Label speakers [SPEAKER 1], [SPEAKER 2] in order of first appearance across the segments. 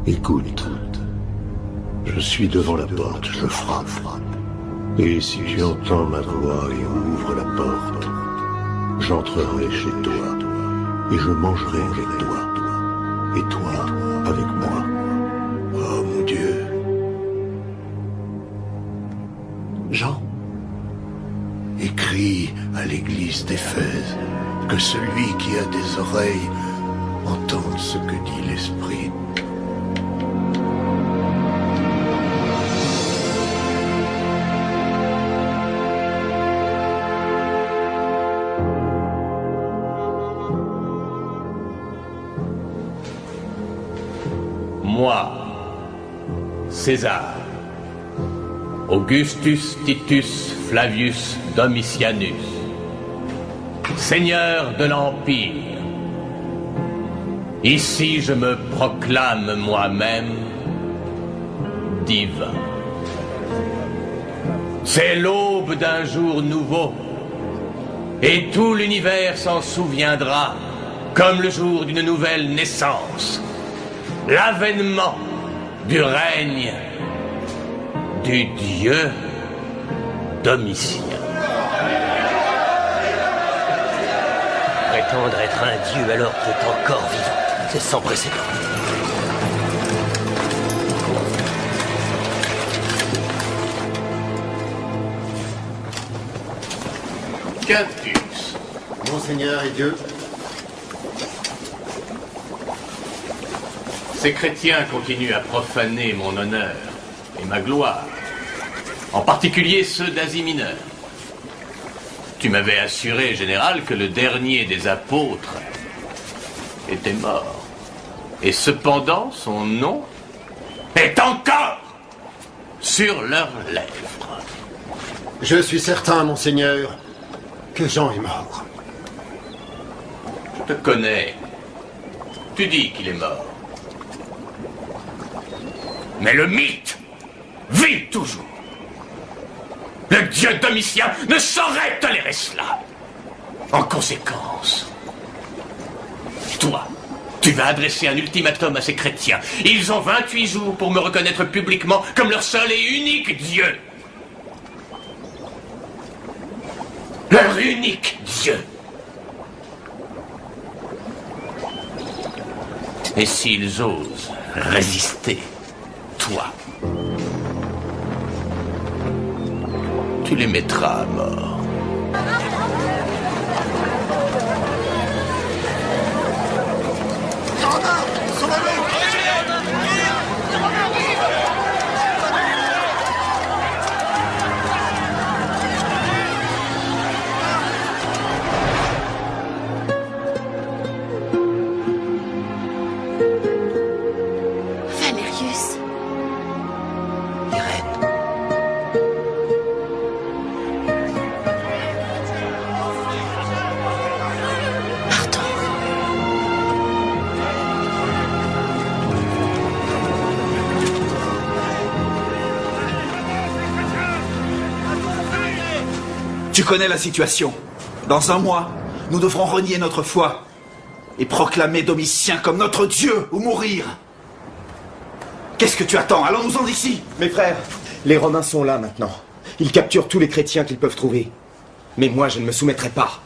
[SPEAKER 1] Écoute, je suis devant la porte, je frappe. Et si tu entends ma voix et ouvres la porte, j'entrerai chez toi, et je mangerai avec toi, et toi avec moi. Oh mon Dieu. Jean, écris à l'église d'Éphèse que celui qui a des oreilles entende ce que dit l'Esprit.
[SPEAKER 2] Moi, César, Augustus Titus Flavius Domitianus, Seigneur de l'Empire, ici je me proclame moi-même divin. C'est l'aube d'un jour nouveau, et tout l'univers s'en souviendra comme le jour d'une nouvelle naissance. L'avènement du règne du dieu Domitien.
[SPEAKER 3] Prétendre être un dieu alors qu'il est encore vivant, c'est sans précédent.
[SPEAKER 2] Quintus.
[SPEAKER 4] Monseigneur et Dieu.
[SPEAKER 2] Ces chrétiens continuent à profaner mon honneur et ma gloire, en particulier ceux d'Asie mineure. Tu m'avais assuré, général, que le dernier des apôtres était mort. Et cependant, son nom est encore sur leurs lèvres.
[SPEAKER 4] Je suis certain, Monseigneur, que Jean est mort.
[SPEAKER 2] Je te connais. Tu dis qu'il est mort. Mais le mythe vit toujours. Le dieu Domitien ne saurait tolérer cela. En conséquence, toi, tu vas adresser un ultimatum à ces chrétiens. Ils ont 28 jours pour me reconnaître publiquement comme leur seul et unique Dieu. Leur unique Dieu. Et s'ils osent résister, toi, tu les mettras à mort.
[SPEAKER 5] Valérius.
[SPEAKER 3] Irène.
[SPEAKER 5] Pardon.
[SPEAKER 6] Tu connais la situation. Dans un mois, nous devrons renier notre foi et proclamer Domitien comme notre Dieu ou mourir. Qu'est-ce que tu attends? Allons-nous-en d'ici.
[SPEAKER 7] Mes frères, les Romains sont là maintenant. Ils capturent tous les chrétiens qu'ils peuvent trouver. Mais moi, je ne me soumettrai pas.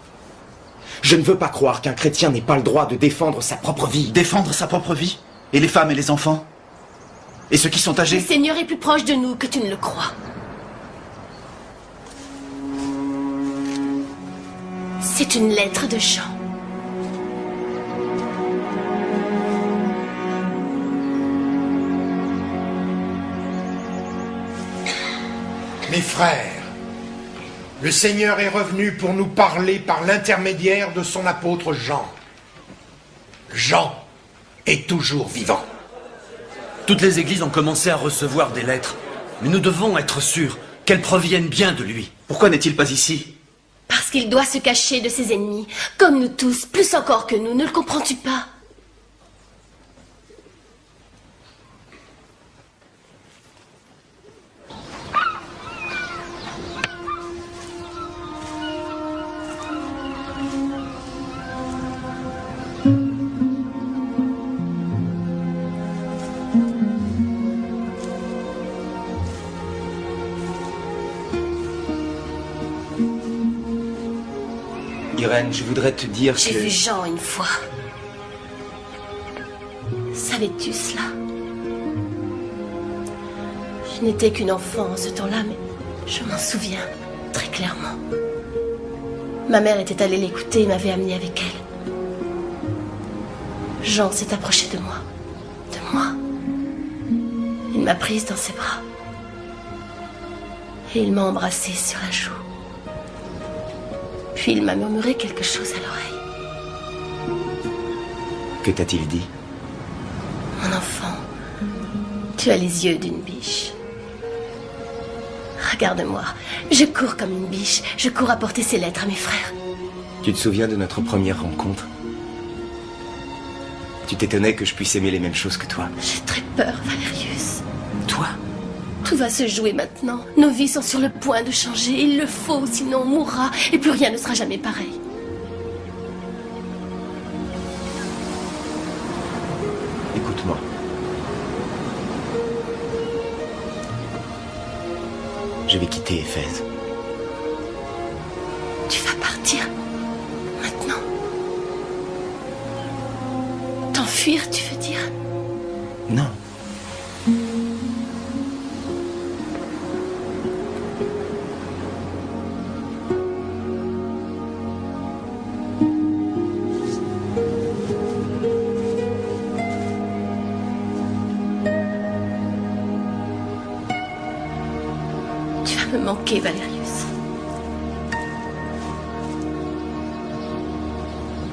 [SPEAKER 7] Je ne veux pas croire qu'un chrétien n'ait pas le droit de défendre sa propre vie.
[SPEAKER 6] Défendre sa propre vie? Et les femmes et les enfants? Et ceux qui sont
[SPEAKER 5] Le
[SPEAKER 6] âgés?
[SPEAKER 5] Seigneur est plus proche de nous que tu ne le crois. C'est une lettre de Jean.
[SPEAKER 8] Mes frères, le Seigneur est revenu pour nous parler par l'intermédiaire de son apôtre Jean. Jean est toujours vivant.
[SPEAKER 9] Toutes les églises ont commencé à recevoir des lettres. Mais nous devons être sûrs qu'elles proviennent bien de lui.
[SPEAKER 6] Pourquoi n'est-il pas ici?
[SPEAKER 5] Parce qu'il doit se cacher de ses ennemis, comme nous tous, plus encore que nous, ne le comprends-tu pas?
[SPEAKER 7] Irène, je voudrais te dire que...
[SPEAKER 5] J'ai vu Jean une fois. Savais-tu cela? Je n'étais qu'une enfant en ce temps-là, mais je m'en souviens très clairement. Ma mère était allée l'écouter et m'avait amenée avec elle. Jean s'est approché de moi. De moi. Il m'a prise dans ses bras. Et il m'a embrassée sur la joue. Puis il m'a murmuré quelque chose à l'oreille.
[SPEAKER 7] Que t'a-t-il dit?
[SPEAKER 5] Mon enfant, tu as les yeux d'une biche. Regarde-moi, je cours comme une biche. Je cours apporter ces lettres à mes frères.
[SPEAKER 7] Tu te souviens de notre première rencontre? Tu t'étonnais que je puisse aimer les mêmes choses que toi.
[SPEAKER 5] J'ai très peur, Valérius.
[SPEAKER 7] Toi?
[SPEAKER 5] Tout va se jouer maintenant. Nos vies sont sur le point de changer. Il le faut, sinon on mourra. Et plus rien ne sera jamais pareil.
[SPEAKER 7] Écoute-moi. Je vais quitter Éphèse.
[SPEAKER 5] Tu vas partir maintenant? T'enfuir, tu veux dire?
[SPEAKER 7] Non.
[SPEAKER 5] Tu vas me manquer, Valérius.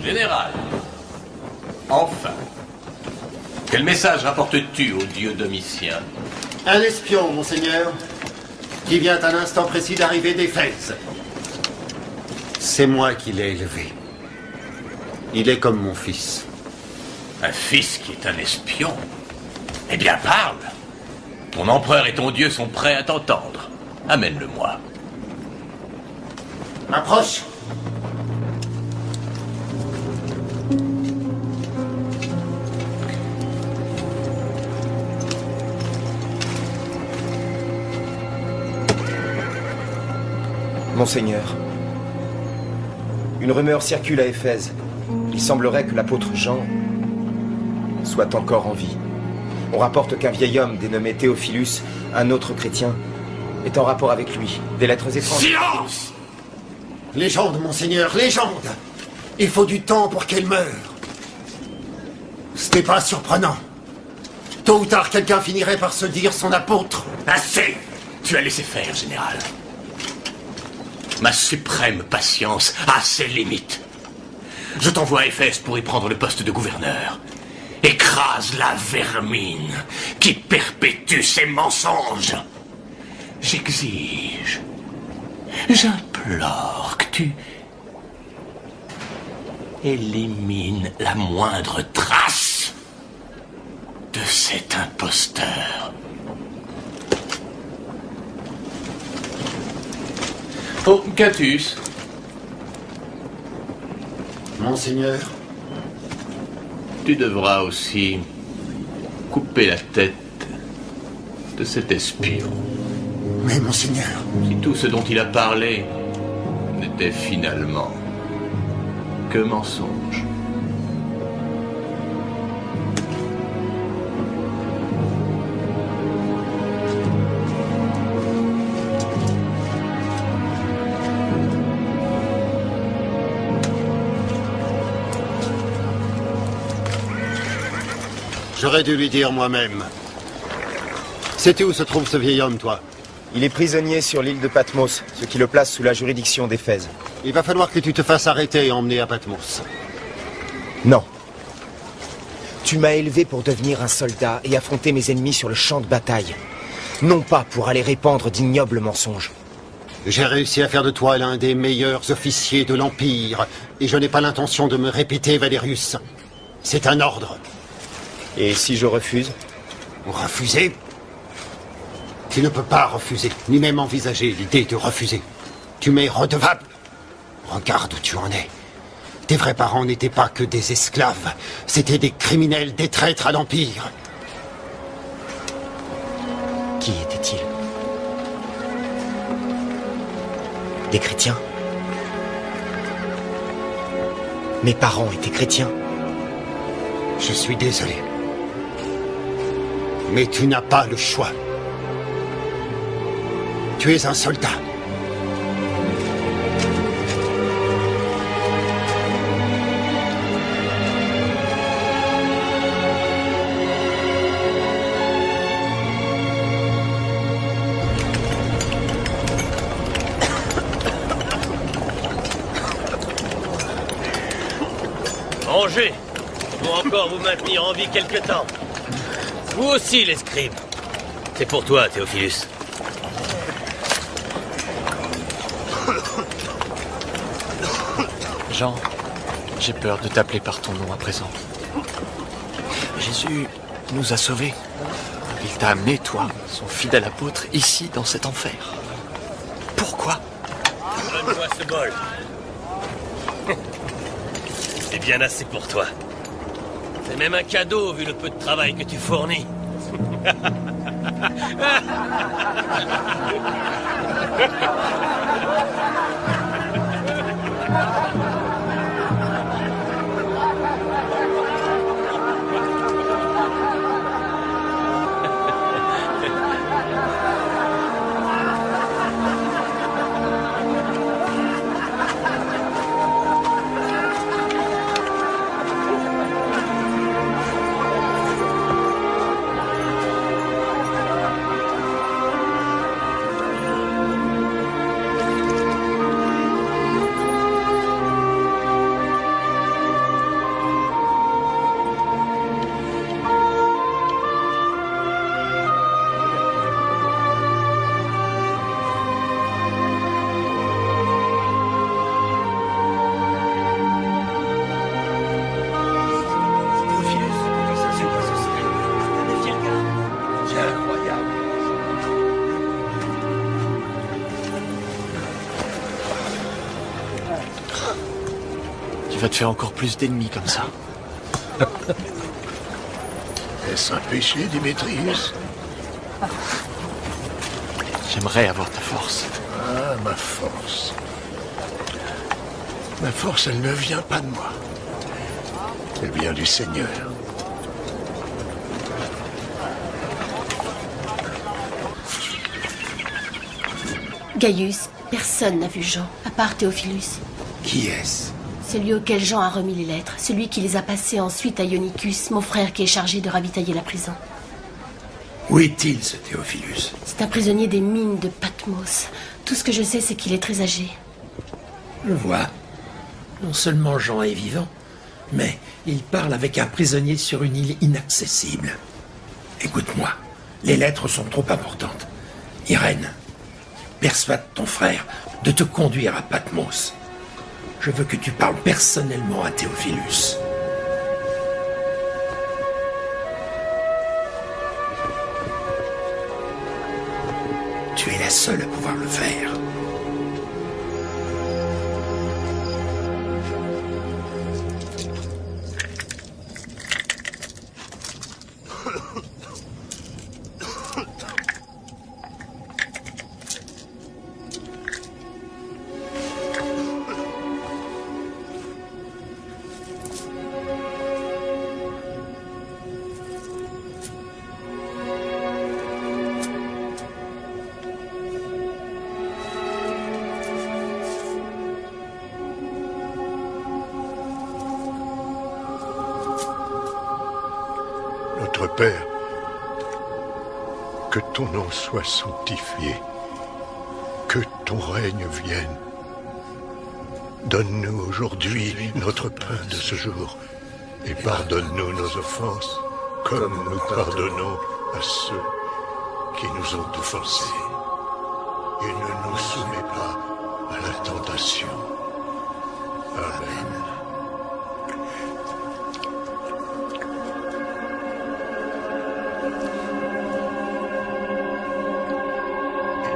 [SPEAKER 2] Général, enfin, quel message rapportes-tu au dieu Domitien?
[SPEAKER 4] Un espion, monseigneur, qui vient à l'instant précis d'arriver d'Éphèse. C'est moi qui l'ai élevé. Il est comme mon fils.
[SPEAKER 2] Un fils qui est un espion? Eh bien, parle! Ton empereur et ton dieu sont prêts à t'entendre. Amène-le-moi.
[SPEAKER 4] Approche!
[SPEAKER 7] Monseigneur, une rumeur circule à Éphèse. Il semblerait que l'apôtre Jean soit encore en vie. On rapporte qu'un vieil homme dénommé Théophilus, un autre chrétien, est en rapport avec lui. Des lettres étranges.
[SPEAKER 2] Silence!
[SPEAKER 4] Légende, monseigneur, légende! Il faut du temps pour qu'elle meure. Ce n'est pas surprenant. Tôt ou tard, quelqu'un finirait par se dire son apôtre.
[SPEAKER 2] Assez! Tu as laissé faire, général. Ma suprême patience a ses limites. Je t'envoie à Éphèse pour y prendre le poste de gouverneur. Écrase la vermine qui perpétue ces mensonges. J'exige, j'implore que tu élimines la moindre trace de cet imposteur. Oh, Catus.
[SPEAKER 4] Monseigneur.
[SPEAKER 2] Tu devras aussi couper la tête de cet espion.
[SPEAKER 4] Mais, monseigneur...
[SPEAKER 2] Si tout ce dont il a parlé n'était finalement que mensonge.
[SPEAKER 4] J'aurais dû lui dire moi-même. Sais-tu où se trouve ce vieil homme, toi?
[SPEAKER 7] Il est prisonnier sur l'île de Patmos, ce qui le place sous la juridiction d'Éphèse.
[SPEAKER 4] Il va falloir que tu te fasses arrêter et emmener à Patmos.
[SPEAKER 7] Non. Tu m'as élevé pour devenir un soldat et affronter mes ennemis sur le champ de bataille. Non pas pour aller répandre d'ignobles mensonges.
[SPEAKER 4] J'ai réussi à faire de toi l'un des meilleurs officiers de l'Empire. Et je n'ai pas l'intention de me répéter, Valérius. C'est un ordre.
[SPEAKER 7] Et si je refuse?
[SPEAKER 4] Refuser? Tu ne peux pas refuser, ni même envisager l'idée de refuser. Tu m'es redevable. Regarde où tu en es. Tes vrais parents n'étaient pas que des esclaves. C'étaient des criminels, des traîtres à l'Empire.
[SPEAKER 7] Qui étaient-ils? Des chrétiens? Mes parents étaient chrétiens.
[SPEAKER 4] Je suis désolé. Mais tu n'as pas le choix. Tu es un soldat.
[SPEAKER 3] Mangez pour encore vous maintenir en vie quelque temps. Vous aussi, les scribes. C'est pour toi, Théophilus.
[SPEAKER 10] Jean, j'ai peur de t'appeler par ton nom à présent. Jésus nous a sauvés. Il t'a amené, toi, son fidèle apôtre, ici, dans cet enfer. Pourquoi?
[SPEAKER 3] Donne-moi ce bol. C'est bien assez pour toi. C'est même un cadeau, vu le peu de travail que tu fournis.
[SPEAKER 10] Tu vas te faire encore plus d'ennemis comme ça.
[SPEAKER 1] Est-ce un péché, Démétrius?
[SPEAKER 10] J'aimerais avoir ta force.
[SPEAKER 1] Ah, ma force. Ma force, elle ne vient pas de moi. Elle vient du Seigneur.
[SPEAKER 5] Gaius, personne n'a vu Jean, à part Théophilus.
[SPEAKER 8] Qui est-ce?
[SPEAKER 5] Celui auquel Jean a remis les lettres, celui qui les a passées ensuite à Ionicus, mon frère qui est chargé de ravitailler la prison.
[SPEAKER 8] Où est-il, ce Théophilus?
[SPEAKER 5] C'est un prisonnier des mines de Patmos. Tout ce que je sais, c'est qu'il est très âgé.
[SPEAKER 8] Je vois. Non seulement Jean est vivant, mais il parle avec un prisonnier sur une île inaccessible. Écoute-moi, les lettres sont trop importantes. Irène, persuade ton frère de te conduire à Patmos. Je veux que tu parles personnellement à Théophilus. Tu es la seule à pouvoir le faire.
[SPEAKER 1] Notre Père, que ton nom soit sanctifié, que ton règne vienne. Donne-nous aujourd'hui notre pain de ce jour, et pardonne-nous nos offenses, comme nous pardonnons à ceux qui nous ont offensés. Et ne nous soumets pas à la tentation. Amen.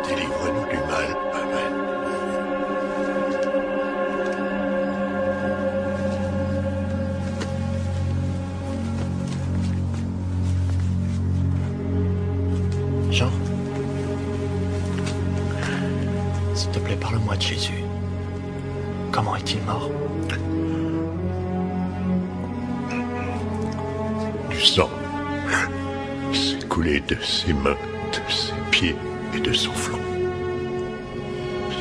[SPEAKER 1] Délivre-nous du mal. Amen.
[SPEAKER 10] Jean, s'il te plaît, parle-moi de Jésus. Comment est-il mort?
[SPEAKER 1] sang s'écoulait de ses mains, de ses pieds et de son front.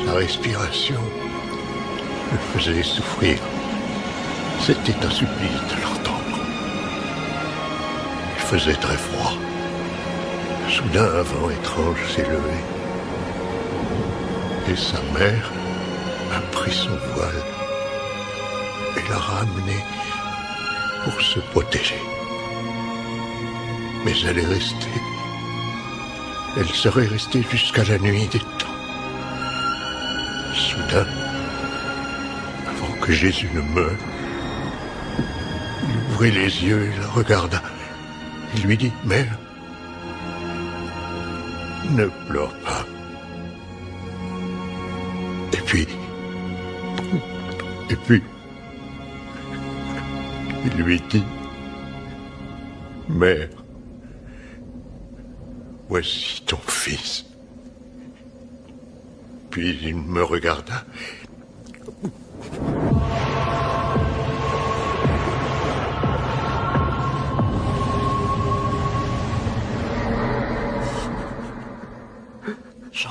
[SPEAKER 1] Sa respiration me faisait souffrir. C'était un supplice de l'entendre. Il faisait très froid. Soudain, un vent étrange s'est levé. Et sa mère a pris son voile et l'a ramené pour se protéger. Mais elle est restée. Elle serait restée jusqu'à la nuit des temps. Soudain, avant que Jésus ne meure, il ouvrit les yeux et la regarda. Il lui dit, « Mère, ne pleure pas. » Et puis, il lui dit, « Mère, voici ton fils. » Puis il me regarda.
[SPEAKER 10] Jean.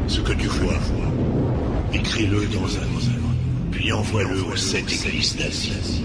[SPEAKER 1] Ce que tu vois, écris-le dans un livre, puis envoie-le aux 7 églises d'Asie.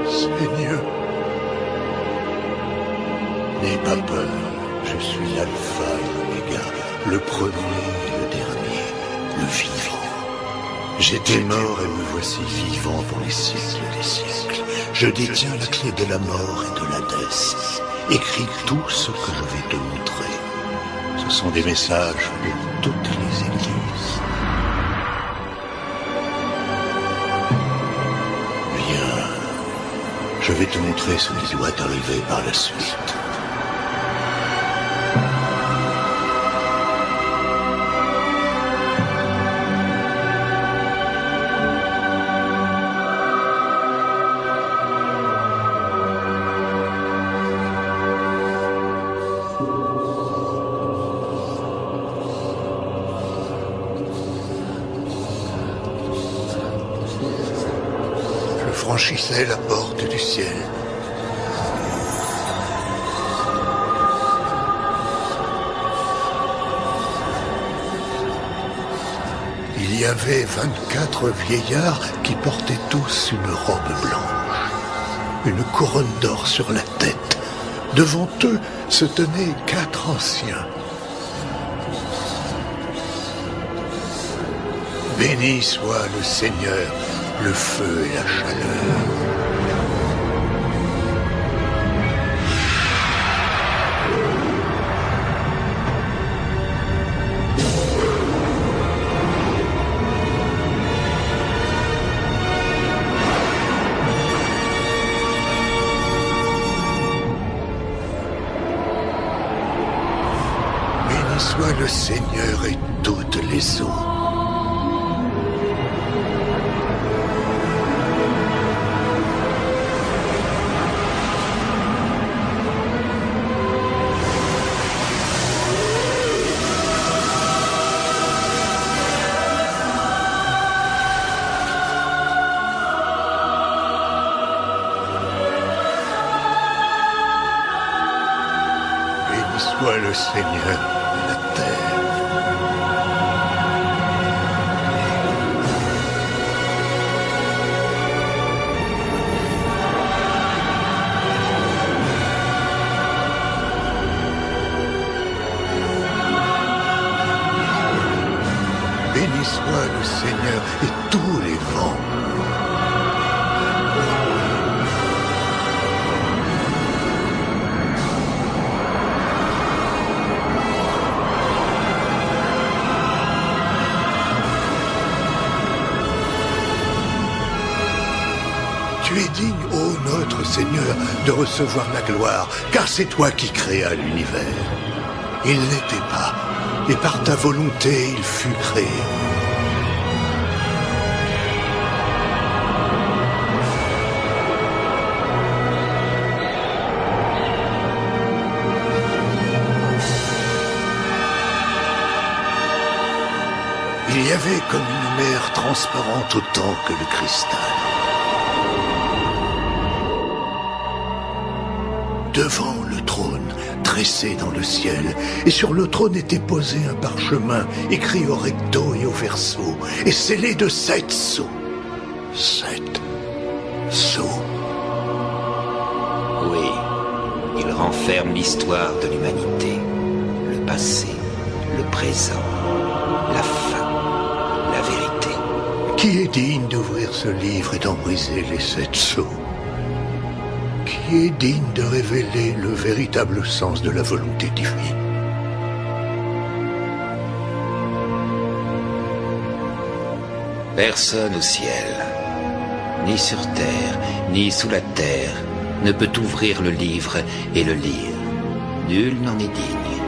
[SPEAKER 1] Seigneur, n'aie pas peur, je suis l'alpha et l'oméga, le premier et le dernier, le vivant. J'étais mort et me voici vivant pour les siècles des siècles. Je détiens la clé de la mort et de l'Hadès. Écris tout ce que je vais te montrer. Ce sont des messages pour toutes les églises. Viens, je vais te montrer ce qui doit arriver par la suite. Franchissez la porte du ciel. Il y avait 24 vieillards qui portaient tous une robe blanche, une couronne d'or sur la tête. Devant eux se tenaient 4 anciens. Béni soit le Seigneur, le feu et la chaleur. Béni soit le Seigneur et toutes les eaux. Soit le Seigneur de la terre. Béni soit le Seigneur et tous les vents. Tu es digne, ô notre Seigneur, de recevoir la gloire, car c'est toi qui créas l'univers. Il n'était pas, et par ta volonté il fut créé. Il y avait comme une mer transparente autant que le cristal. Devant le trône, tressé dans le ciel, et sur le trône était posé un parchemin, écrit au recto et au verso, et scellé de 7 sceaux. 7 sceaux.
[SPEAKER 11] Oui, il renferme l'histoire de l'humanité, le passé, le présent, la fin, la vérité.
[SPEAKER 1] Qui est digne d'ouvrir ce livre et d'en briser les 7 sceaux? Qui est digne de révéler le véritable sens de la volonté divine?
[SPEAKER 11] Personne au ciel, ni sur terre, ni sous la terre, ne peut ouvrir le livre et le lire. Nul n'en est digne.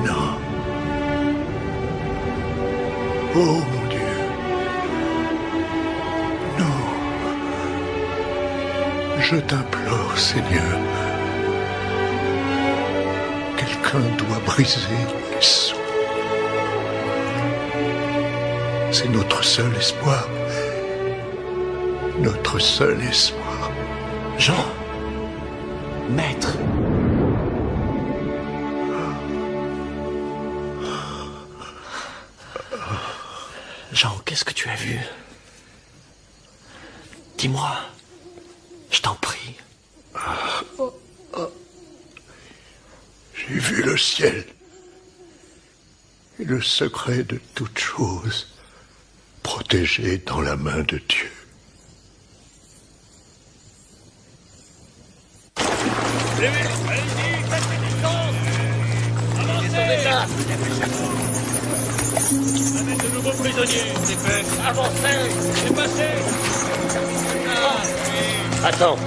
[SPEAKER 1] Non. Oh mon Dieu. Non. Je t'implore, Seigneur. Quelqu'un doit briser les sceaux. C'est notre seul espoir. Notre seul espoir.
[SPEAKER 10] Jean, maître. Jean, qu'est-ce que tu as vu? Dis-moi, je t'en prie.
[SPEAKER 1] J'ai vu le ciel et le secret de toute chose protégé dans la main de Dieu.
[SPEAKER 3] Allez-y, faites résistance! Avancez! Avec de nouveaux prisonniers, c'est fait. Avancez! C'est passé! Attends.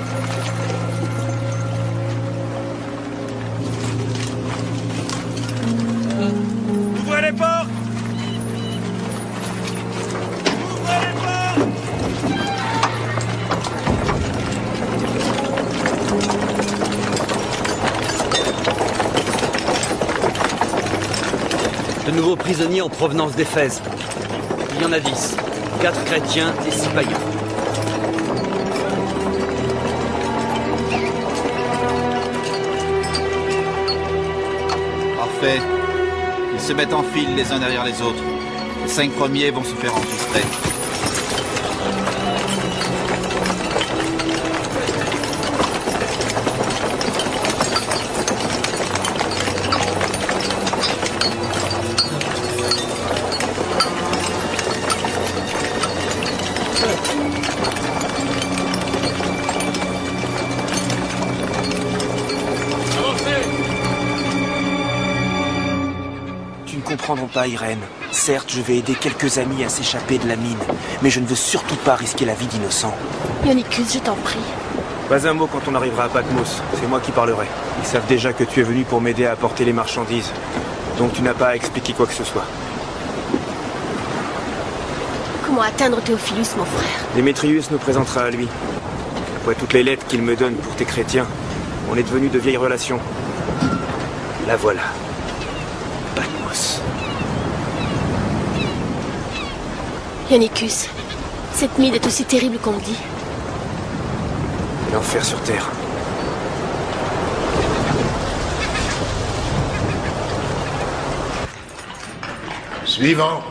[SPEAKER 3] Ouvrez les portes! Ouvrez les portes!
[SPEAKER 9] De nouveaux prisonniers en provenance d'Éphèse. Il y en a 10. 4 chrétiens et 6 païens.
[SPEAKER 6] fait. Ils se mettent en file les uns derrière les autres. Les 5 premiers vont se faire enregistrer.
[SPEAKER 12] Comprendront pas, Irène. Certes, je vais aider quelques amis à s'échapper de la mine, mais je ne veux surtout pas risquer la vie d'innocents.
[SPEAKER 5] Ionicus, je t'en prie.
[SPEAKER 12] Pas un mot quand on arrivera à Patmos. C'est moi qui parlerai. Ils savent déjà que tu es venu pour m'aider à apporter les marchandises. Donc tu n'as pas à expliquer quoi que ce soit.
[SPEAKER 5] Comment atteindre Théophilus, mon frère?
[SPEAKER 12] Démétrius nous présentera à lui. Après toutes les lettres qu'il me donne pour tes chrétiens, on est devenus de vieilles relations. La voilà. Patmos.
[SPEAKER 5] Ionicus, cette mine est aussi terrible qu'on dit.
[SPEAKER 12] L'enfer sur Terre.
[SPEAKER 1] Suivant.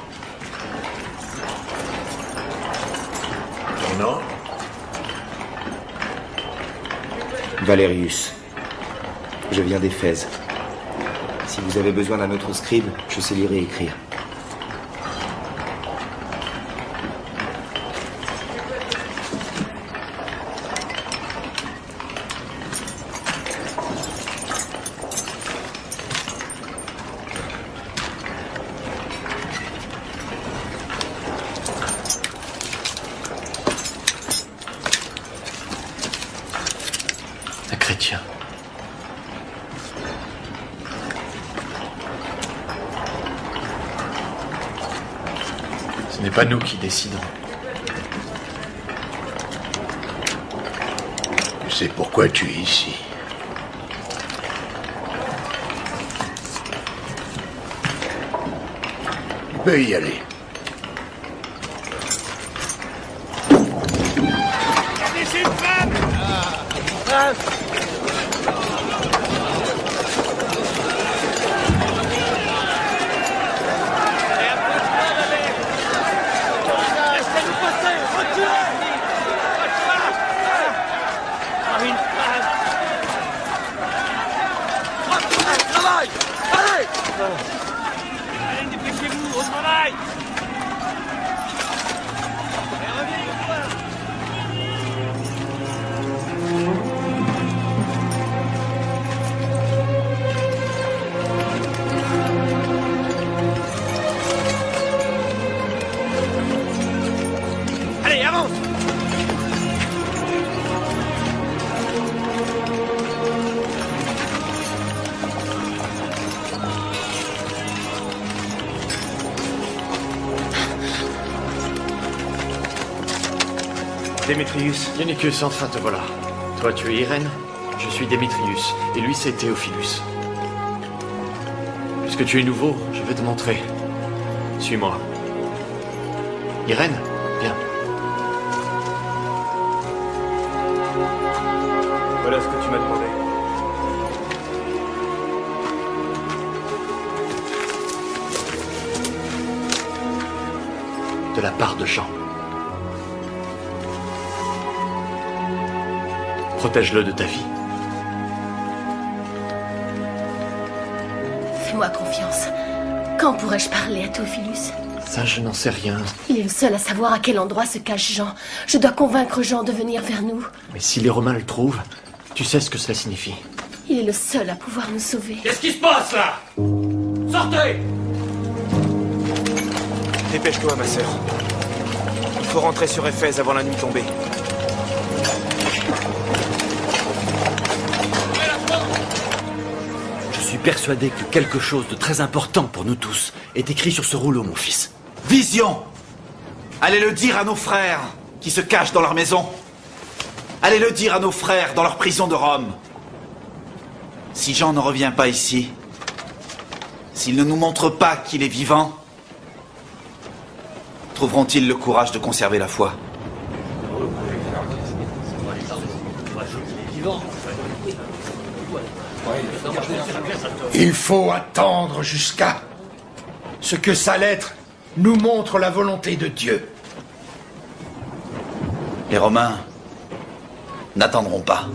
[SPEAKER 1] Ton nom?
[SPEAKER 7] Valérius. Je viens d'Éphèse. Si vous avez besoin d'un autre scribe, je sais lire et écrire.
[SPEAKER 10] Un chrétien. Ce n'est pas nous qui décidons.
[SPEAKER 1] Tu sais pourquoi tu es ici. Tu peux y aller.
[SPEAKER 3] Allez, avance!
[SPEAKER 12] Démétrius.
[SPEAKER 10] Ionicus, enfin te voilà. Toi, tu es Irène, je suis Démétrius, et lui, c'est Théophilus. Puisque tu es nouveau, je vais te montrer. Suis-moi. Irène, viens.
[SPEAKER 12] Voilà ce que tu m'as demandé.
[SPEAKER 10] De la part de Jean. Protège-le de ta vie.
[SPEAKER 5] Fais-moi confiance. Quand pourrais-je parler à Théophilus?
[SPEAKER 10] Ça, je n'en sais rien.
[SPEAKER 5] Il est le seul à savoir à quel endroit se cache Jean. Je dois convaincre Jean de venir vers nous.
[SPEAKER 10] Mais si les Romains le trouvent, tu sais ce que cela signifie.
[SPEAKER 5] Il est le seul à pouvoir nous sauver.
[SPEAKER 3] Qu'est-ce qui se passe là? Sortez!
[SPEAKER 12] Dépêche-toi, ma sœur. Il faut rentrer sur Éphèse avant la nuit tombée.
[SPEAKER 9] Je suis persuadé que quelque chose de très important pour nous tous est écrit sur ce rouleau, mon fils.
[SPEAKER 6] Vision! Allez le dire à nos frères qui se cachent dans leur maison. Allez le dire à nos frères dans leur prison de Rome. Si Jean ne revient pas ici, s'il ne nous montre pas qu'il est vivant, trouveront-ils le courage de conserver la foi?
[SPEAKER 8] Il faut attendre jusqu'à ce que sa lettre nous montre la volonté de Dieu.
[SPEAKER 6] Les Romains n'attendront pas.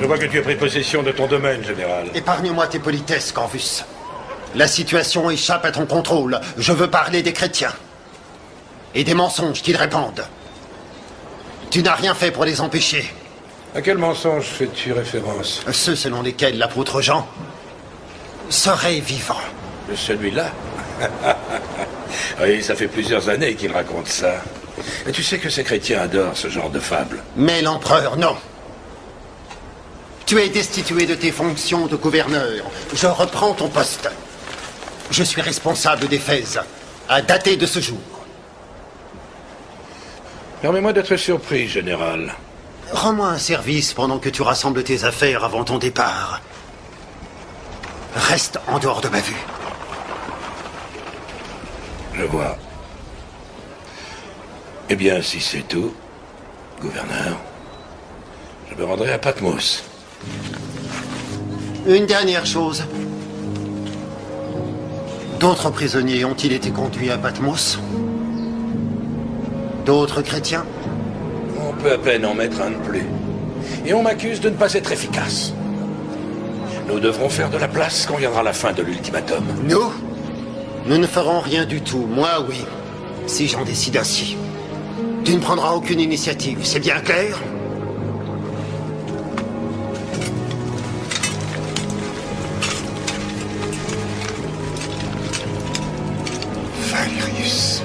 [SPEAKER 13] Je vois que tu as pris possession de ton domaine, général.
[SPEAKER 4] Épargne-moi tes politesses, Corvus. La situation échappe à ton contrôle. Je veux parler des chrétiens. Et des mensonges qu'ils répandent. Tu n'as rien fait pour les empêcher.
[SPEAKER 13] À quel mensonge fais-tu référence?
[SPEAKER 4] Ceux selon lesquels l'apôtre Jean serait vivant.
[SPEAKER 13] De celui-là? Oui, ça fait plusieurs années qu'il raconte ça. Et tu sais que ces chrétiens adorent ce genre de fables.
[SPEAKER 4] Mais l'empereur, non. Tu es destitué de tes fonctions de gouverneur. Je reprends ton poste. Je suis responsable d'Éphèse, à dater de ce jour.
[SPEAKER 13] Permets-moi d'être surpris, général.
[SPEAKER 4] Rends-moi un service pendant que tu rassembles tes affaires avant ton départ. Reste en dehors de ma vue.
[SPEAKER 13] Je vois. Eh bien, si c'est tout, gouverneur, je me rendrai à Patmos.
[SPEAKER 4] Une dernière chose. D'autres prisonniers ont-ils été conduits à Patmos? D'autres chrétiens?
[SPEAKER 13] On peut à peine en mettre un de plus. Et on m'accuse de ne pas être efficace. Nous devrons faire de la place quand viendra la fin de l'ultimatum.
[SPEAKER 4] Nous? Nous ne ferons rien du tout. Moi, oui. Si j'en décide ainsi. Tu ne prendras aucune initiative, c'est bien clair? Valerius.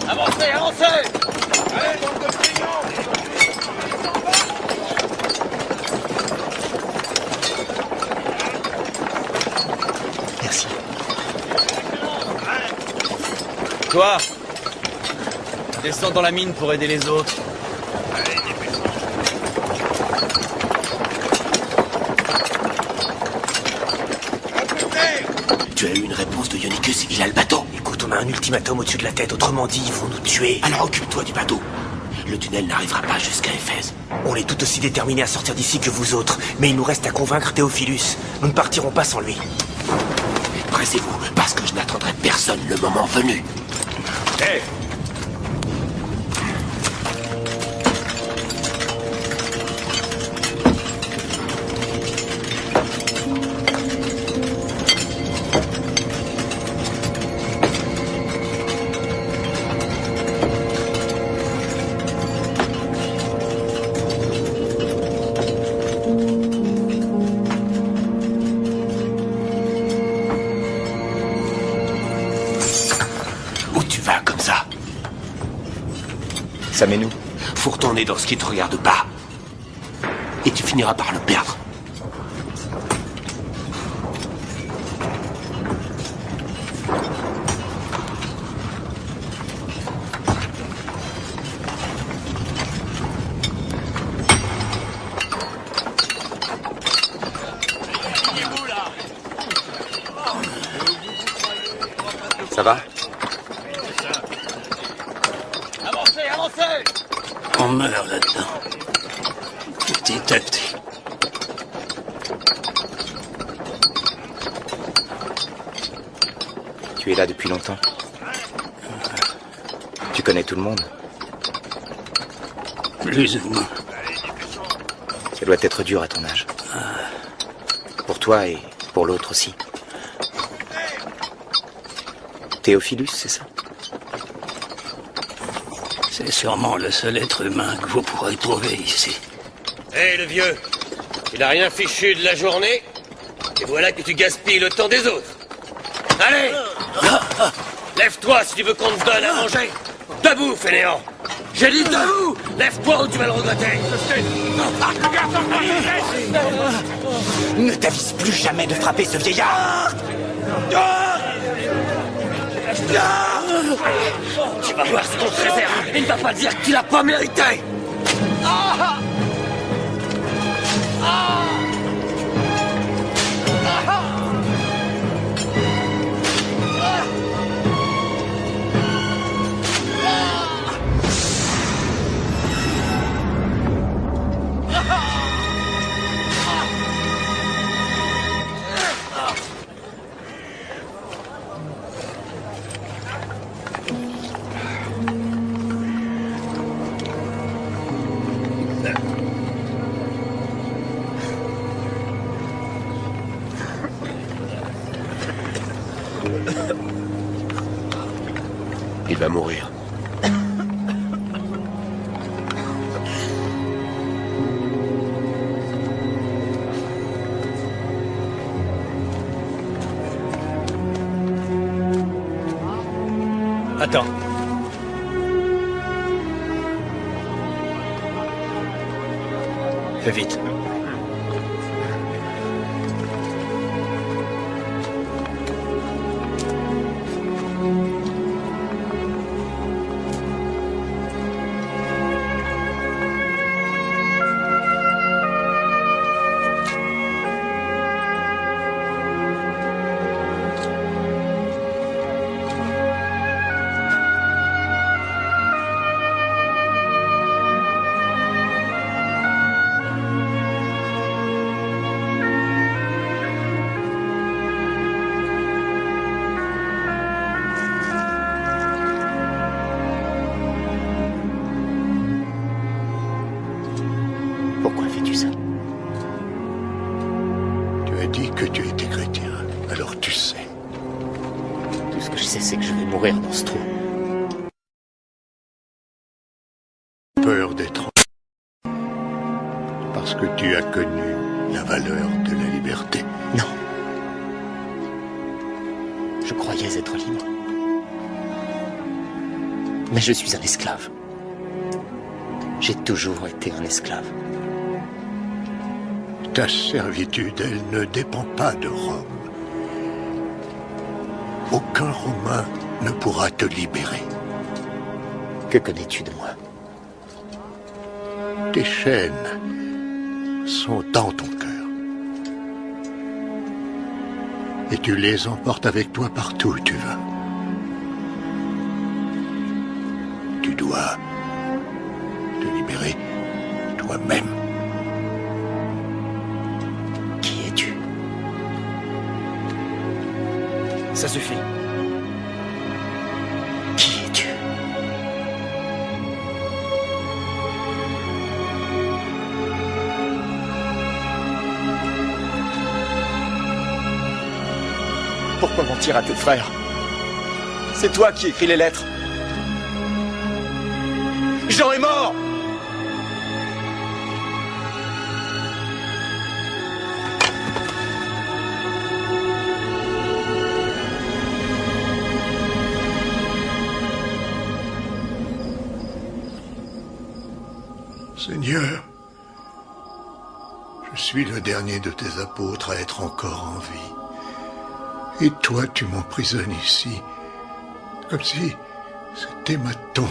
[SPEAKER 3] Avancez, avancez!
[SPEAKER 13] Allez, bande de clients!
[SPEAKER 4] Merci.
[SPEAKER 9] Toi, descends dans la mine pour aider les autres.
[SPEAKER 3] Tu as eu une réponse de Ionicus, il a le bateau. Écoute, on a un ultimatum au-dessus de la tête, autrement dit, ils vont nous tuer. Alors occupe-toi du bateau. Le tunnel n'arrivera pas jusqu'à Éphèse. On est tout aussi déterminés à sortir d'ici que vous autres, mais il nous reste à convaincre Théophilus. Nous ne partirons pas sans lui. Pressez-vous, parce que je n'attendrai personne le moment venu.
[SPEAKER 13] Hé!
[SPEAKER 7] Samez-nous.
[SPEAKER 3] Faut retourner dans ce qui te regarde pas. Et tu finiras par le perdre.
[SPEAKER 7] Ça va?
[SPEAKER 3] Avancez, avancez!
[SPEAKER 14] On meurt là-dedans. Petit à petit.
[SPEAKER 7] Tu es là depuis longtemps. Tu connais tout le monde.
[SPEAKER 14] Plus ou moins.
[SPEAKER 7] Ça doit être dur à ton âge. Pour toi et pour l'autre aussi. Théophilus, c'est ça?
[SPEAKER 14] C'est sûrement le seul être humain que vous pourrez trouver ici.
[SPEAKER 3] Hé, le vieux, tu n'as rien fichu de la journée, et voilà que tu gaspilles le temps des autres. Allez! Lève-toi si tu veux qu'on te donne à manger. Debout, fainéant. J'ai dit debout. Lève-toi ou tu vas le regretter.
[SPEAKER 4] Ne t'avise plus jamais de frapper ce vieillard.
[SPEAKER 3] Tu vas voir ce qu'on te réserve. Il ne va pas dire que tu l'as pas mérité.
[SPEAKER 14] Il va mourir.
[SPEAKER 9] Attends. Fais vite.
[SPEAKER 14] Pourquoi fais-tu ça?
[SPEAKER 1] Tu as dit que tu étais chrétien, alors tu sais.
[SPEAKER 14] Tout ce que je sais, c'est que je vais mourir dans ce trou.
[SPEAKER 1] Peur d'être parce que tu as connu la valeur de la liberté.
[SPEAKER 14] Non. Je croyais être libre. Mais je suis un esclave. J'ai toujours été un esclave.
[SPEAKER 1] Ta servitude, elle ne dépend pas de Rome. Aucun Romain ne pourra te libérer.
[SPEAKER 14] Que connais-tu de moi?
[SPEAKER 1] Tes chaînes sont dans ton cœur. Et tu les emportes avec toi partout où tu vas. Tu dois te libérer toi-même.
[SPEAKER 14] Qui es-tu?
[SPEAKER 9] Ça suffit.
[SPEAKER 14] Qui es-tu?
[SPEAKER 7] Pourquoi mentir à tes frères? C'est toi qui écris les lettres. Jean est mort!
[SPEAKER 1] Seigneur, je suis le dernier de tes apôtres à être encore en vie. Et toi, tu m'emprisonnes ici, comme si c'était ma tombe.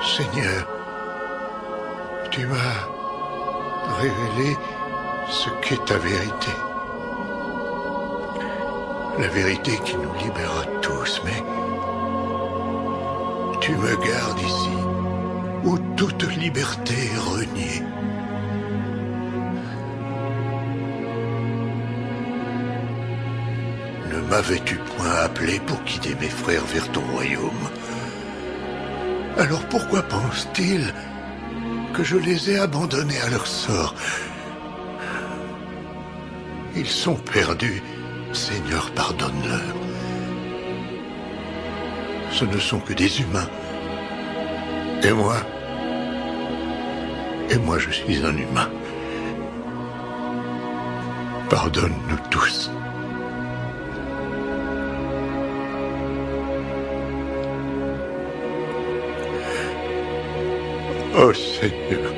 [SPEAKER 1] Seigneur, tu m'as révélé ce qu'est ta vérité. La vérité qui nous libérera tous, mais tu me gardes ici, où toute liberté est reniée. Ne m'avais-tu point appelé pour guider mes frères vers ton royaume? Alors pourquoi pensent-ils que je les ai abandonnés à leur sort? Ils sont perdus, Seigneur, pardonne-leur. Ce ne sont que des humains. Et moi, je suis un humain. Pardonne-nous tous. Oh Seigneur,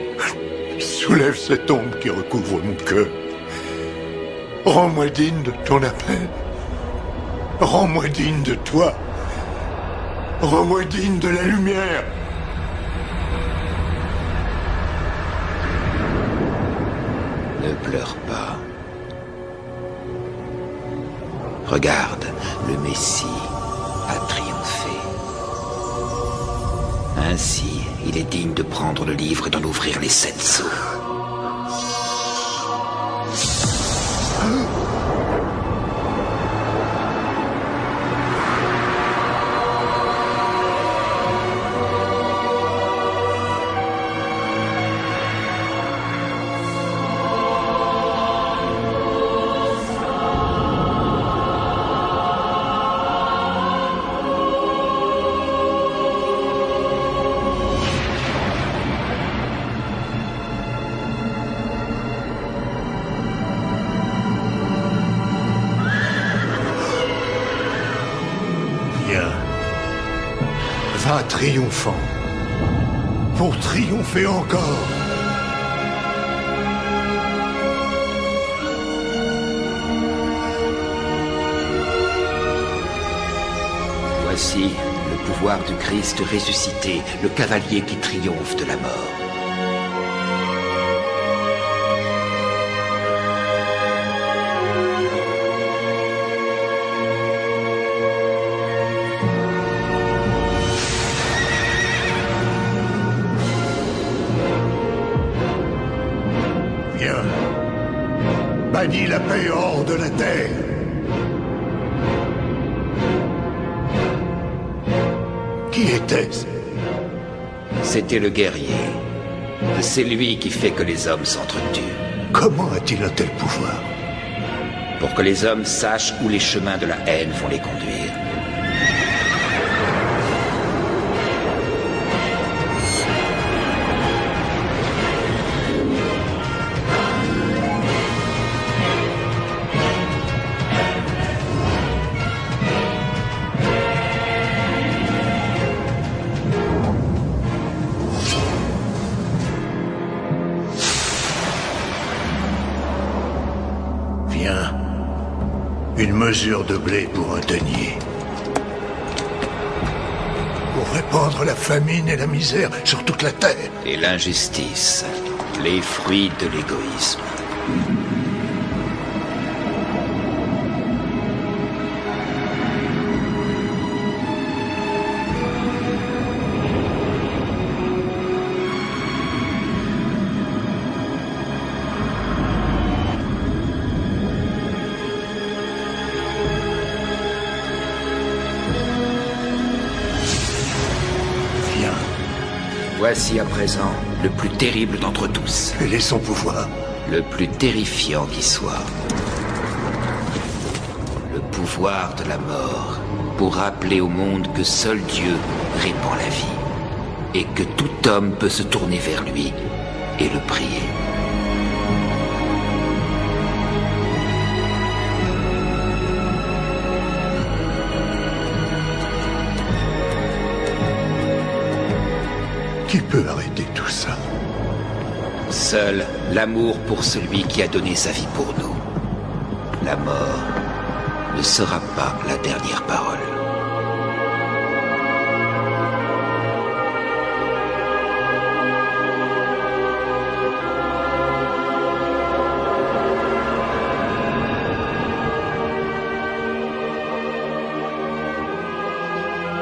[SPEAKER 1] soulève cette ombre qui recouvre mon cœur. Rends-moi digne de ton appel. Rends-moi digne de toi. Rends-moi digne de la lumière.
[SPEAKER 11] Ne pleure pas. Regarde, le Messie a triomphé. Ainsi, il est digne de prendre le livre et d'en ouvrir les 7 sceaux.
[SPEAKER 1] Va triomphant, pour triompher encore.
[SPEAKER 11] Voici le pouvoir du Christ ressuscité, le cavalier qui triomphe de la mort.
[SPEAKER 1] Bannis la paix hors de la terre. Qui était-ce?
[SPEAKER 11] C'était le guerrier. C'est lui qui fait que les hommes s'entretuent.
[SPEAKER 1] Comment a-t-il un tel pouvoir?
[SPEAKER 11] Pour que les hommes sachent où les chemins de la haine vont les conduire.
[SPEAKER 1] Une mesure de blé pour un denier. Pour répandre la famine et la misère sur toute la terre.
[SPEAKER 11] Et l'injustice, les fruits de l'égoïsme. Voici à présent le plus terrible d'entre tous.
[SPEAKER 1] Quel est son pouvoir?
[SPEAKER 11] Le plus terrifiant qui soit. Le pouvoir de la mort, pour rappeler au monde que seul Dieu répand la vie, et que tout homme peut se tourner vers lui et le prier.
[SPEAKER 1] Qui peut arrêter tout ça?
[SPEAKER 11] Seul l'amour pour celui qui a donné sa vie pour nous. La mort ne sera pas la dernière parole.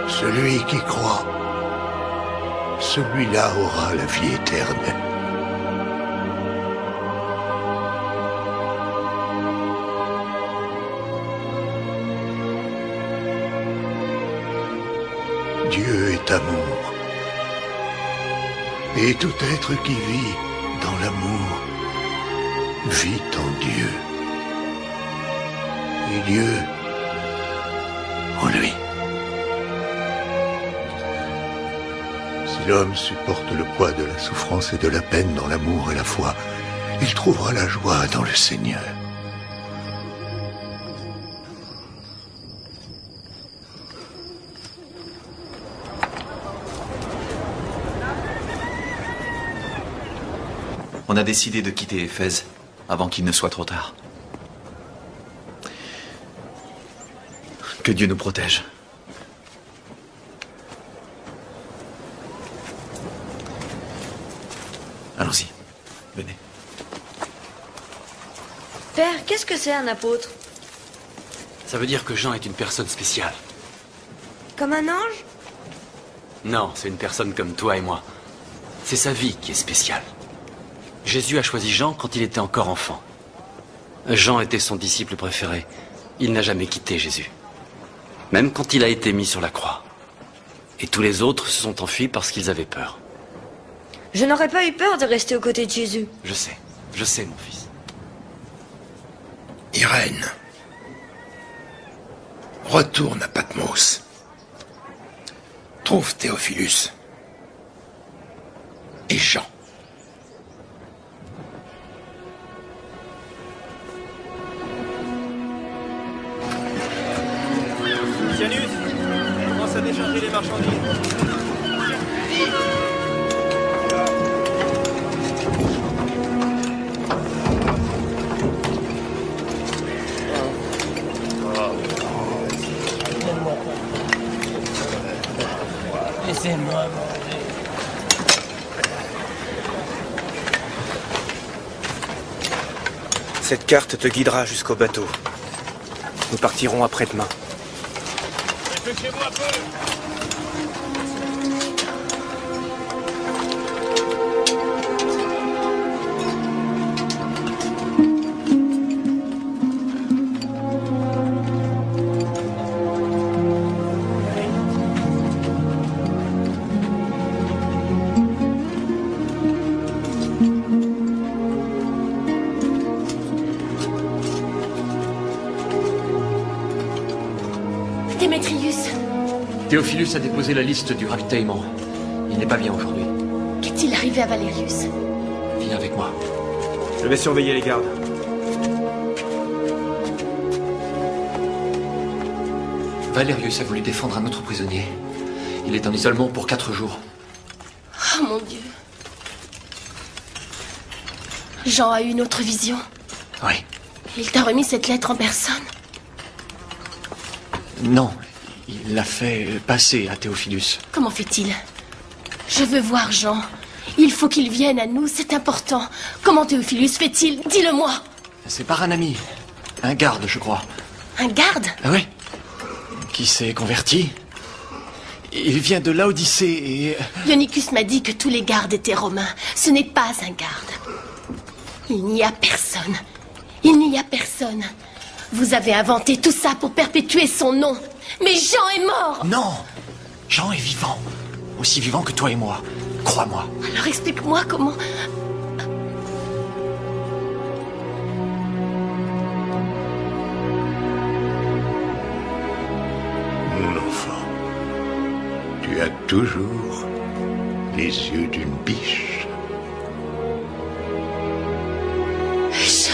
[SPEAKER 1] Celui qui croit, celui-là aura la vie éternelle. Dieu est amour. Et tout être qui vit dans l'amour vit en Dieu. Et Dieu en lui. Si l'homme supporte le poids de la souffrance et de la peine dans l'amour et la foi, il trouvera la joie dans le Seigneur.
[SPEAKER 10] On a décidé de quitter Éphèse avant qu'il ne soit trop tard. Que Dieu nous protège. Allons-y. Venez.
[SPEAKER 15] Père, qu'est-ce que c'est un apôtre?
[SPEAKER 9] Ça veut dire que Jean est une personne spéciale.
[SPEAKER 15] Comme un ange?
[SPEAKER 9] Non, c'est une personne comme toi et moi. C'est sa vie qui est spéciale. Jésus a choisi Jean quand il était encore enfant. Jean était son disciple préféré. Il n'a jamais quitté Jésus. Même quand il a été mis sur la croix. Et tous les autres se sont enfuis parce qu'ils avaient peur.
[SPEAKER 15] Je n'aurais pas eu peur de rester aux côtés de Jésus.
[SPEAKER 9] Je sais mon fils.
[SPEAKER 8] Irène, retourne à Patmos. Trouve Théophilus et Jean.
[SPEAKER 12] Janus, commence à décharger les marchandises.
[SPEAKER 16] Laissez-moi manger.
[SPEAKER 12] Cette carte te guidera jusqu'au bateau. Nous partirons après-demain.
[SPEAKER 16] Dépêchez-vous un peu.
[SPEAKER 5] Démétrius,
[SPEAKER 10] Théophilus a déposé la liste du ravitaillement. Il n'est pas bien aujourd'hui.
[SPEAKER 5] qu'est-il arrivé à Valérius?
[SPEAKER 10] Viens avec moi.
[SPEAKER 12] Je vais surveiller les gardes.
[SPEAKER 10] Valérius a voulu défendre un autre prisonnier. Il est en isolement pour 4 jours.
[SPEAKER 5] Oh mon Dieu. Jean a eu une autre vision.
[SPEAKER 10] Oui.
[SPEAKER 5] Il t'a remis cette lettre en personne?
[SPEAKER 10] Non, il l'a fait passer à Théophilus.
[SPEAKER 5] Comment fait-il? Je veux voir Jean. Il faut qu'il vienne à nous, c'est important. Comment Théophilus fait-il? Dis-le-moi.
[SPEAKER 10] C'est par un ami. Un garde, je crois.
[SPEAKER 5] Un garde?
[SPEAKER 10] Ah oui. Qui s'est converti. Il vient de Laodicée et...
[SPEAKER 5] Ionicus m'a dit que tous les gardes étaient romains. Ce n'est pas un garde. Il n'y a personne. Il n'y a personne. Vous avez inventé tout ça pour perpétuer son nom. Mais Jean est mort.
[SPEAKER 10] Non. Jean est vivant. Aussi vivant que toi et moi. Crois-moi.
[SPEAKER 5] Alors explique-moi comment...
[SPEAKER 1] Mon enfant, tu as toujours les yeux d'une biche.
[SPEAKER 5] Jean.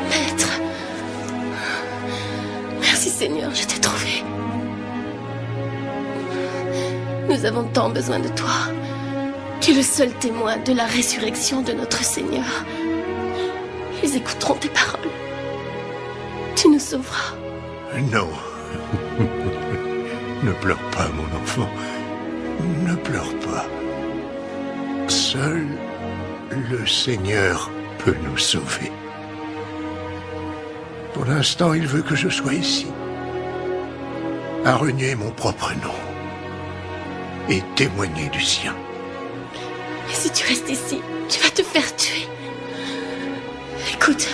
[SPEAKER 5] Maître. Merci Seigneur, je t'ai trouvé. Nous avons tant besoin de toi. Tu es le seul témoin de la résurrection de notre Seigneur. Ils écouteront tes paroles. Tu nous sauveras.
[SPEAKER 1] Non. Ne pleure pas, mon enfant. Ne pleure pas. Seul le Seigneur peut nous sauver. Pour l'instant, il veut que je sois ici, à renier mon propre nom et témoigner du sien.
[SPEAKER 5] Et si tu restes ici, tu vas te faire tuer. Écoute,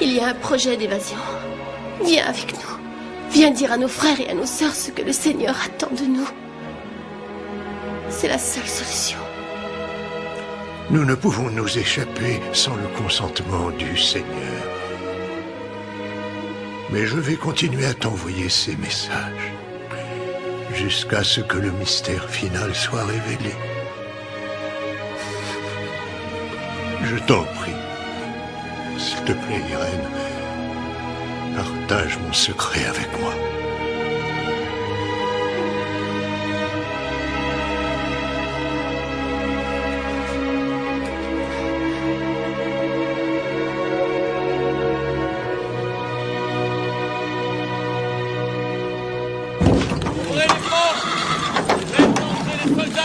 [SPEAKER 5] il y a un projet d'évasion. Viens avec nous. Viens dire à nos frères et à nos sœurs ce que le Seigneur attend de nous. C'est la seule solution.
[SPEAKER 1] Nous ne pouvons nous échapper sans le consentement du Seigneur. Mais je vais continuer à t'envoyer ces messages jusqu'à ce que le mystère final soit révélé. Je t'en prie, s'il te plaît, Irène, partage mon secret avec moi.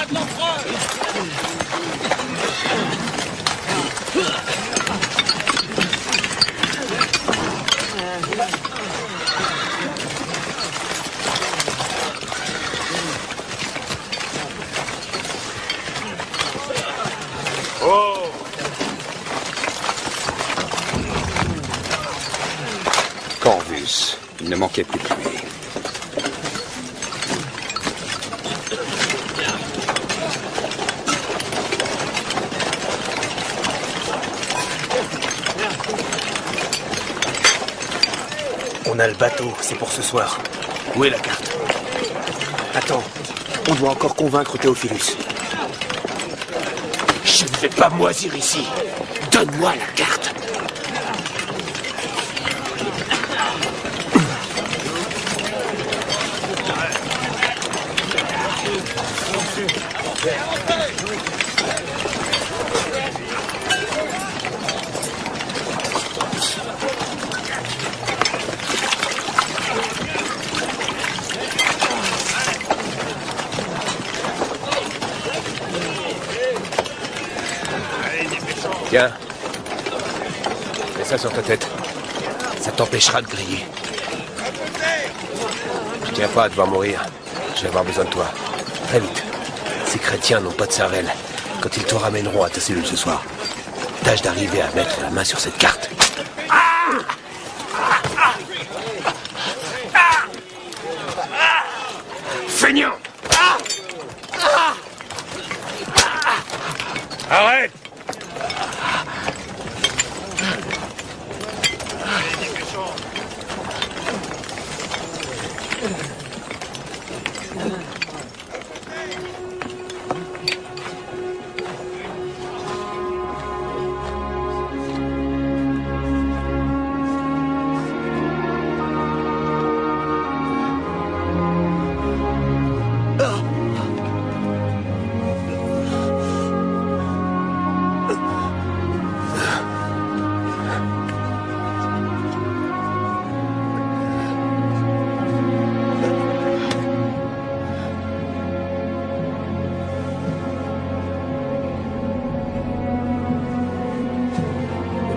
[SPEAKER 16] de l'empereur.
[SPEAKER 13] Oh!
[SPEAKER 17] Corvus, il ne manquait plus que lui.
[SPEAKER 3] On a le bateau, c'est pour ce soir. Où est la carte? Attends, on doit encore convaincre Théophilus. Je ne vais pas moisir ici. Donne-moi la carte.
[SPEAKER 17] Tiens. Mets ça sur ta tête. Ça t'empêchera de griller. Je tiens pas à devoir mourir. Je vais avoir besoin de toi. Très vite. Ces chrétiens n'ont pas de cervelle. Quand ils te ramèneront à ta cellule ce soir, tâche d'arriver à mettre la main sur cette carte.
[SPEAKER 3] Feignant!
[SPEAKER 13] Arrête!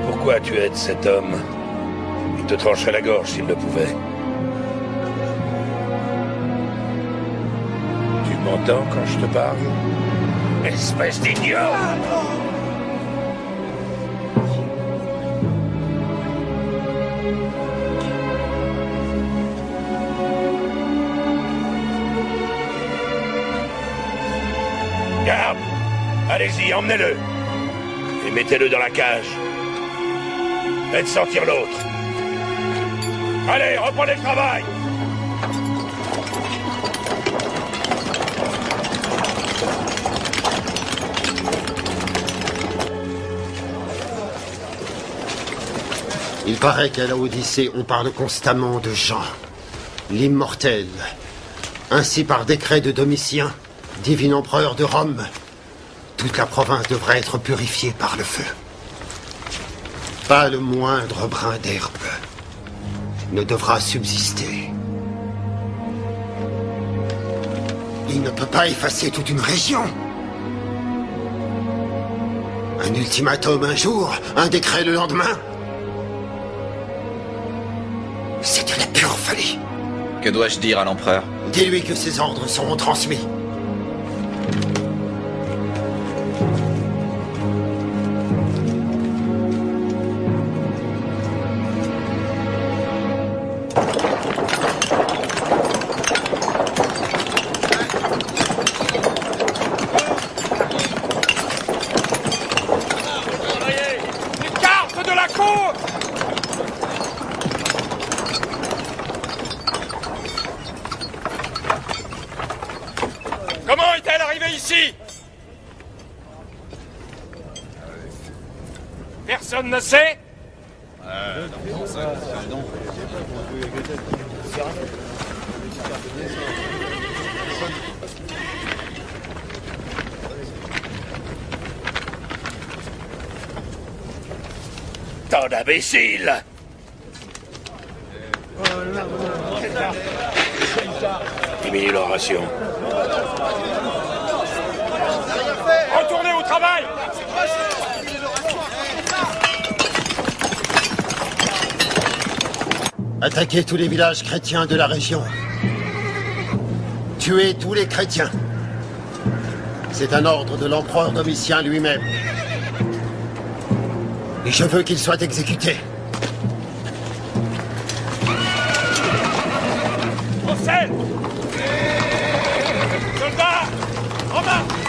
[SPEAKER 13] Pourquoi tu aides cet homme? Il te trancherait la gorge s'il le pouvait. Tu m'entends quand je te parle? Espèce d'idiot! Garde! Allez-y, emmenez-le! Et mettez-le dans la cage. Faites sortir l'autre. Allez, reprenez le travail!
[SPEAKER 4] Il paraît qu'à la Odyssée, on parle constamment de Jean, l'immortel. Ainsi, par décret de Domitien, divin empereur de Rome, toute la province devrait être purifiée par le feu. Pas le moindre brin d'herbe ne devra subsister. Il ne peut pas effacer toute une région. Un ultimatum un jour, un décret le lendemain. C'est de la pure folie.
[SPEAKER 18] Que dois-je dire à l'empereur?
[SPEAKER 4] Dis-lui que ses ordres seront transmis.
[SPEAKER 16] Comment est-elle arrivée ici? Personne ne sait?
[SPEAKER 13] Tant d'imbéciles! Diminue leur ration.
[SPEAKER 16] retourner au travail.
[SPEAKER 4] Attaquez tous les villages chrétiens de la région. Tuez tous les chrétiens. C'est un ordre de l'empereur Domitien lui-même. Et je veux qu'il soit exécuté.
[SPEAKER 16] Au sel. Soldats, en marche.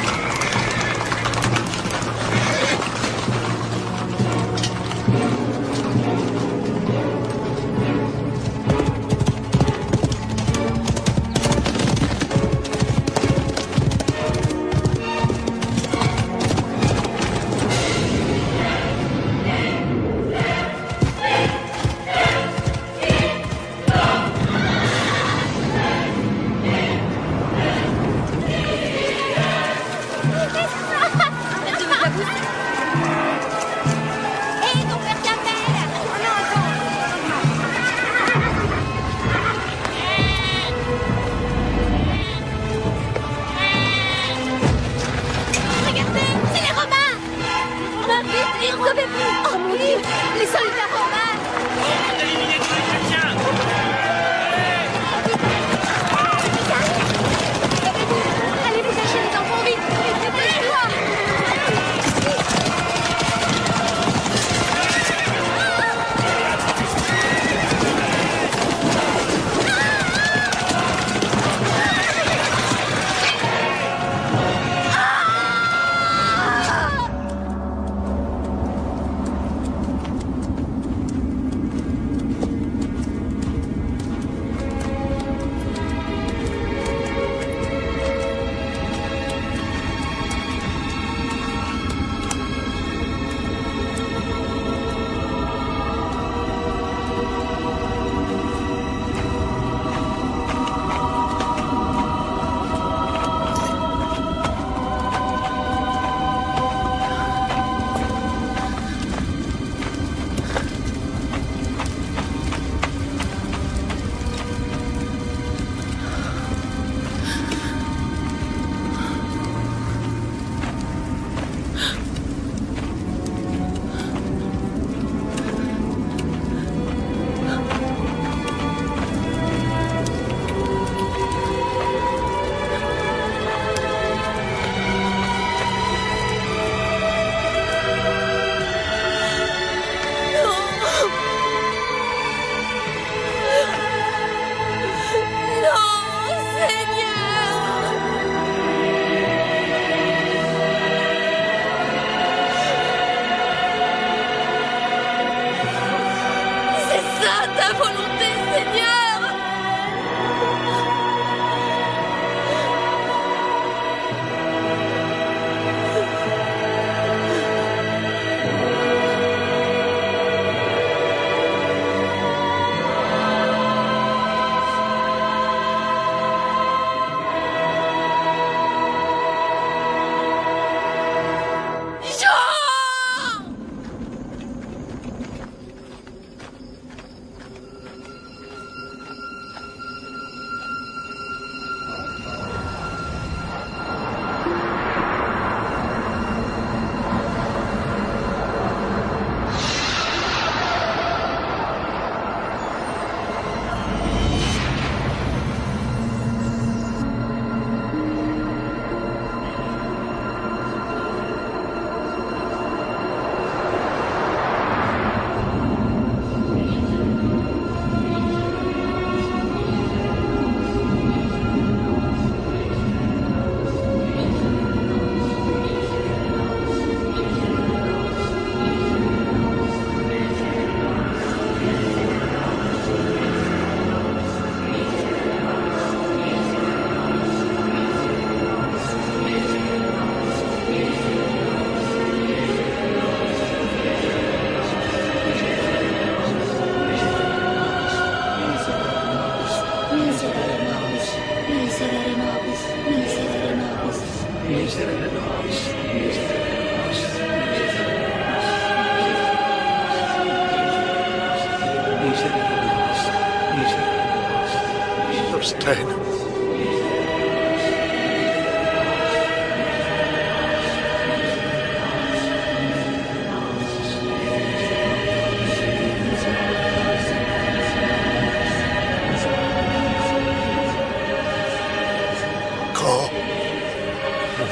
[SPEAKER 8] Thorstein.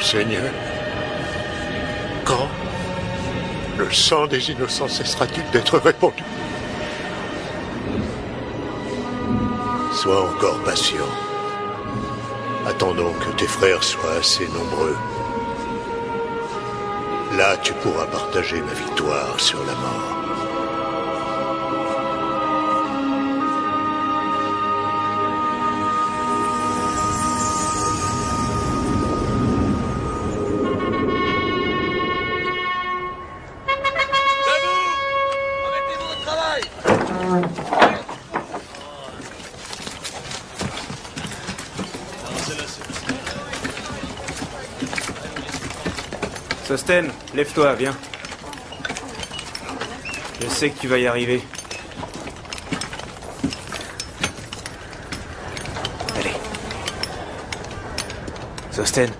[SPEAKER 1] Seigneur, quand le sang des innocents cessera-t-il d'être répandu? Sois encore patient. Attendons que tes frères soient assez nombreux. Là, tu pourras partager ma victoire sur la mort.
[SPEAKER 12] Sostène, lève-toi, viens. Je sais que tu vas y arriver. Allez. Sostène.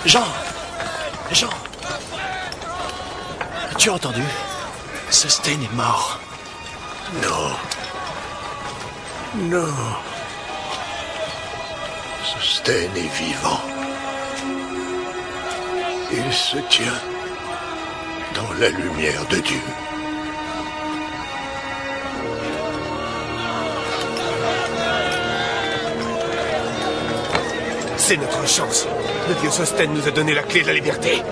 [SPEAKER 17] Jean, tu as entendu? Sostène est mort.
[SPEAKER 1] Non. Sostène est vivant. Il se tient dans la lumière de Dieu.
[SPEAKER 17] C'est notre chance. Le dieu Sostène nous a donné la clé de la liberté.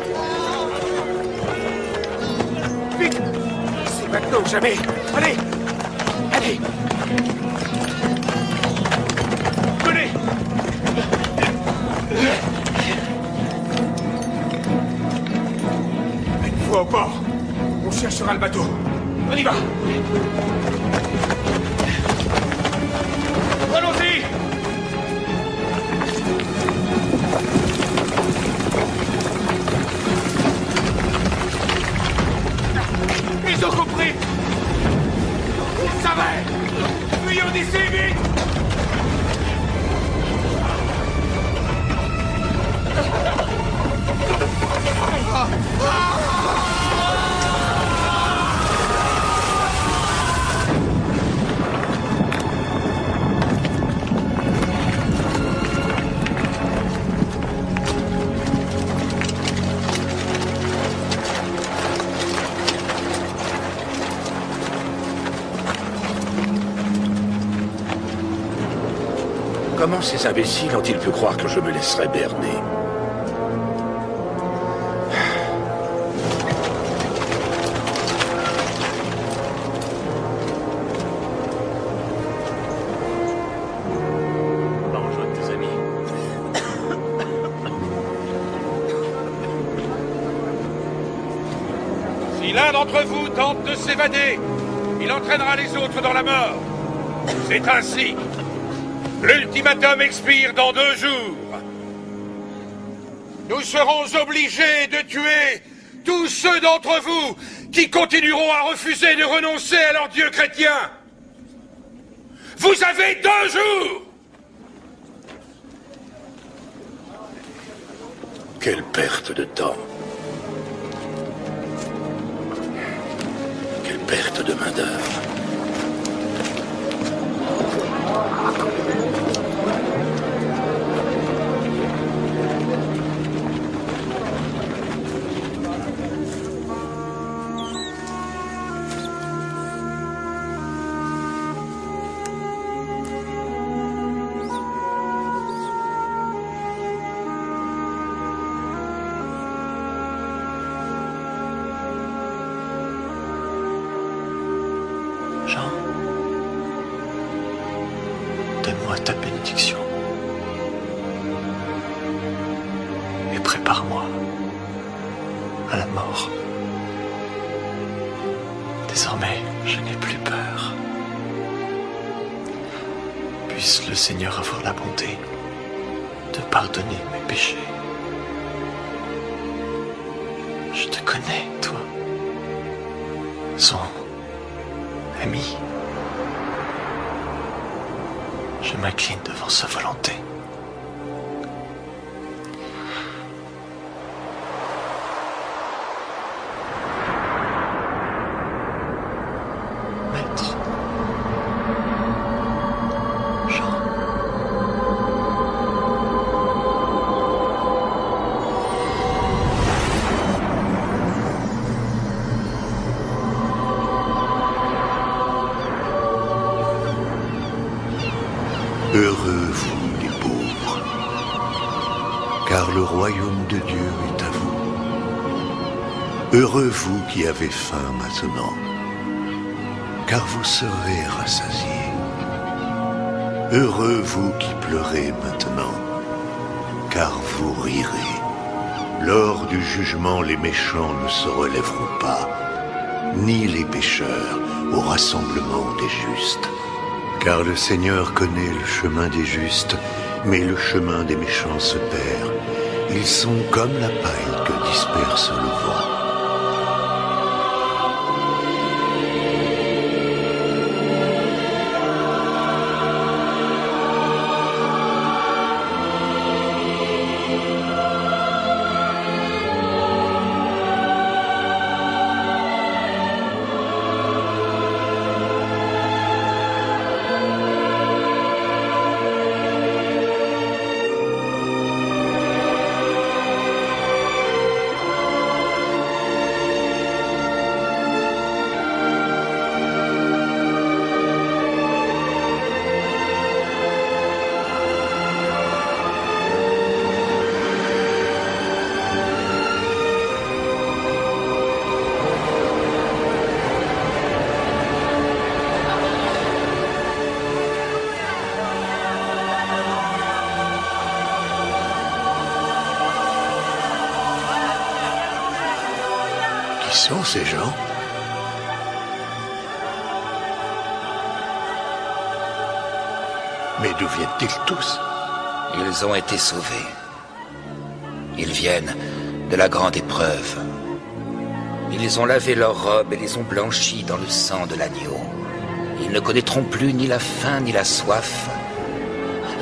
[SPEAKER 17] Vite! C'est maintenant ou jamais. Allez! Allez! Venez! Une fois au port, on cherchera le bateau. On y va! Allons-y! Ils ont compris! Ils savaient! Fuyons d'ici, vite!
[SPEAKER 13] Comment ces imbéciles ont-ils pu croire que je me laisserais berner?
[SPEAKER 2] Va rejoindre tes amis.
[SPEAKER 16] Si l'un d'entre vous tente de s'évader, il entraînera les autres dans la mort. C'est ainsi. L'ultimatum expire dans 2 jours. Nous serons obligés de tuer tous ceux d'entre vous qui continueront à refuser de renoncer à leur Dieu chrétien. Vous avez 2 jours!
[SPEAKER 13] Quelle perte de temps. Quelle perte de main-d'œuvre.
[SPEAKER 17] Jean, donne-moi ta bénédiction. Et prépare-moi à la mort. Désormais, je n'ai plus peur. Puisse le Seigneur avoir la bonté de pardonner mes péchés. Je te connais, toi, son ami. Je m'incline devant sa volonté.
[SPEAKER 1] Heureux vous les pauvres, car le royaume de Dieu est à vous. Heureux vous qui avez faim maintenant, car vous serez rassasiés. Heureux vous qui pleurez maintenant, car vous rirez. Lors du jugement, les méchants ne se relèveront pas, ni les pécheurs au rassemblement des justes. Car le Seigneur connaît le chemin des justes, mais le chemin des méchants se perd. Ils sont comme la paille que disperse le vent. Qui sont ces gens? Mais d'où viennent-ils tous?
[SPEAKER 11] Ils ont été sauvés. Ils viennent de la grande épreuve. Ils ont lavé leurs robes et les ont blanchies dans le sang de l'agneau. Ils ne connaîtront plus ni la faim ni la soif,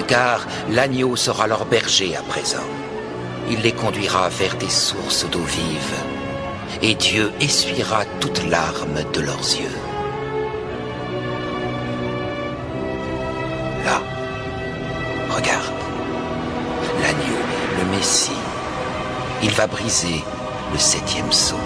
[SPEAKER 11] car l'agneau sera leur berger à présent. Il les conduira vers des sources d'eau vive, et Dieu essuiera toute larme de leurs yeux. Là, regarde, l'agneau, le Messie, il va briser le 7e sceau.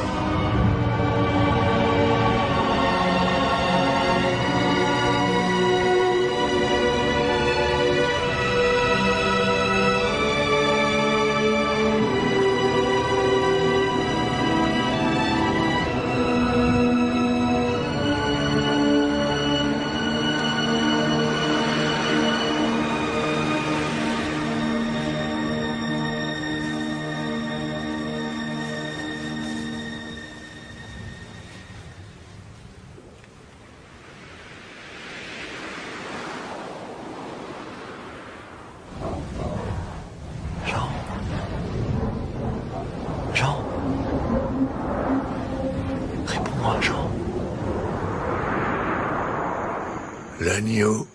[SPEAKER 1] L'agneau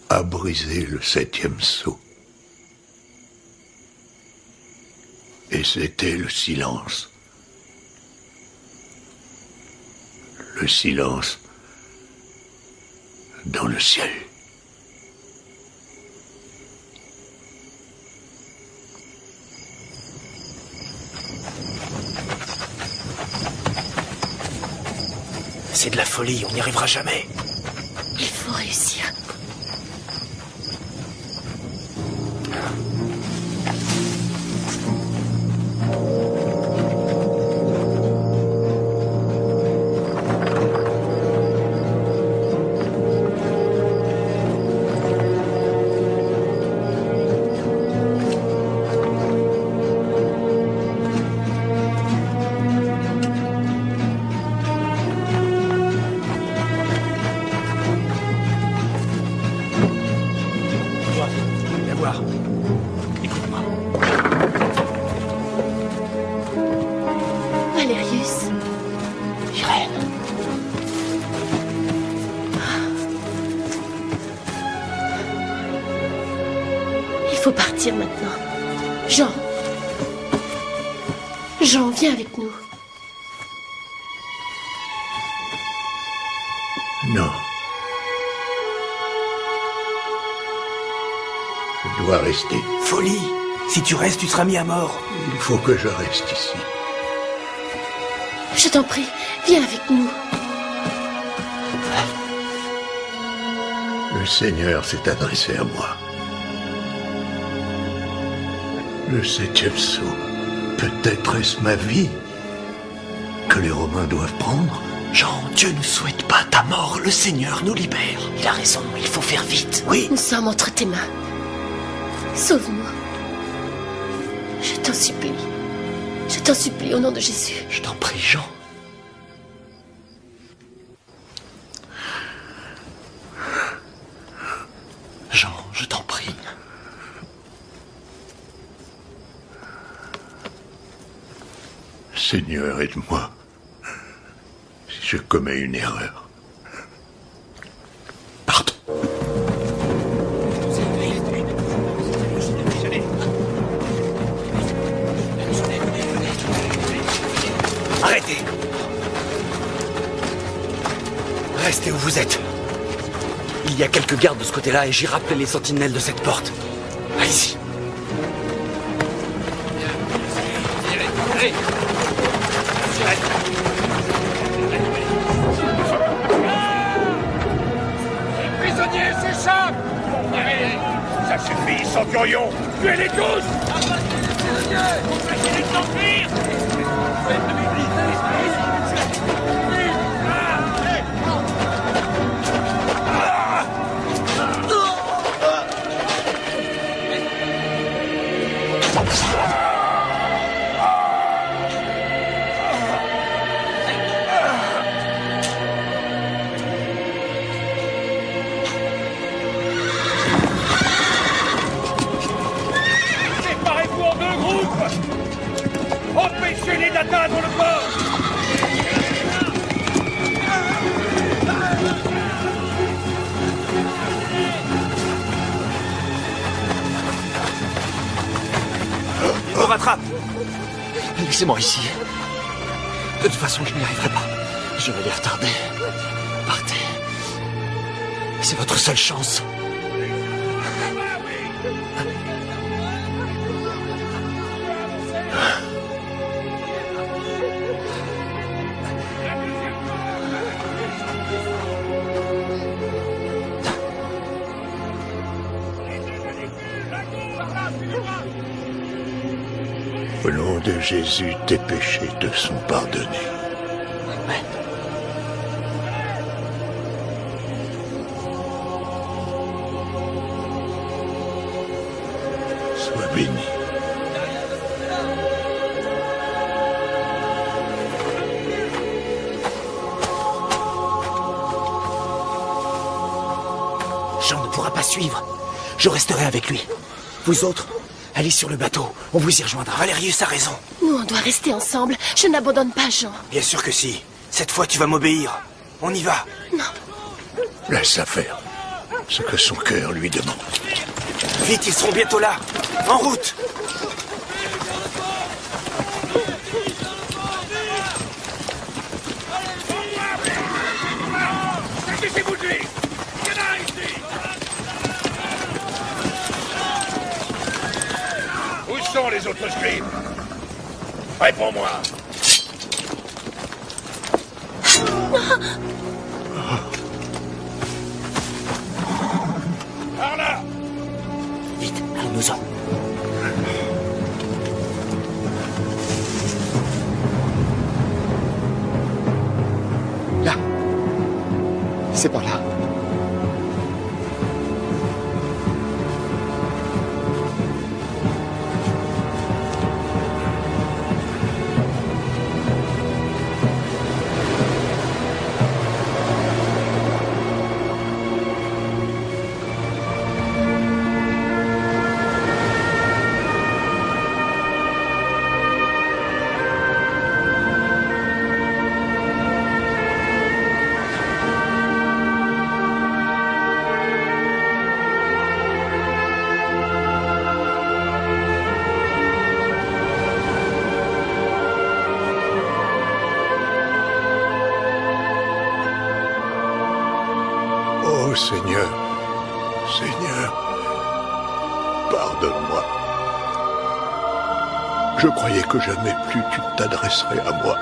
[SPEAKER 1] a brisé le 7e sceau. Et c'était le silence. Le silence dans le ciel.
[SPEAKER 3] C'est de la folie, on n'y arrivera jamais.
[SPEAKER 5] Il faut réussir. Valérius.
[SPEAKER 3] Irène.
[SPEAKER 5] Il faut partir maintenant. Jean. Jean, viens avec nous.
[SPEAKER 1] Non. Je dois rester.
[SPEAKER 3] Folie! Si tu restes, tu seras mis à mort.
[SPEAKER 1] Il faut que je reste ici.
[SPEAKER 5] Je t'en prie, viens avec nous.
[SPEAKER 1] Le Seigneur s'est adressé à moi. Le 7e sceau. Peut-être est-ce ma vie que les Romains doivent prendre?
[SPEAKER 3] Jean, Dieu ne souhaite pas ta mort. Le Seigneur nous libère. Il a raison, il faut faire vite. Oui.
[SPEAKER 5] Nous sommes entre tes mains. Sauve-nous. Je t'en supplie. Je t'en supplie au nom de Jésus.
[SPEAKER 3] Je t'en prie, Jean. Jean, je t'en prie.
[SPEAKER 1] Seigneur, aide-moi si je commets une erreur.
[SPEAKER 3] Pardon. Arrêtez. Restez où vous êtes. Il y a quelques gardes de ce côté-là et j'ai rappelé les sentinelles de cette porte. Allez-y.
[SPEAKER 16] Allez. Les prisonniers s'échappent. Allez, ça suffit, centurion. Tuez-les tous. Empêchez-les de s'enfuir. Séparez-vous en deux groupes. Empêchez-les d'atteindre le port.
[SPEAKER 3] Ils me rattrapent. Laissez-moi ici. De toute façon, je n'y arriverai pas. Je vais les retarder. Partez. C'est votre seule chance.
[SPEAKER 1] Au nom de Jésus, tes péchés te sont pardonnés. Sois béni.
[SPEAKER 3] Jean ne pourra pas suivre. Je resterai avec lui. Vous autres, allez sur le bateau. On vous y rejoindra. Valérius a raison.
[SPEAKER 5] Nous, on doit rester ensemble. Je n'abandonne pas Jean.
[SPEAKER 3] Bien sûr que si. Cette fois, tu vas m'obéir. On y va.
[SPEAKER 5] Non.
[SPEAKER 1] Laisse-la faire ce que son cœur lui demande.
[SPEAKER 3] Vite, ils seront bientôt là. En route.
[SPEAKER 16] Dépêchez-vous de lui. Il y en a un ici. Où sont les autres scribes? Réponds-moi. Par là.
[SPEAKER 3] Vite, allons-nous-en. Là. C'est par là.
[SPEAKER 1] Oh Seigneur, Seigneur, pardonne-moi. Je croyais que jamais plus tu t'adresserais à moi.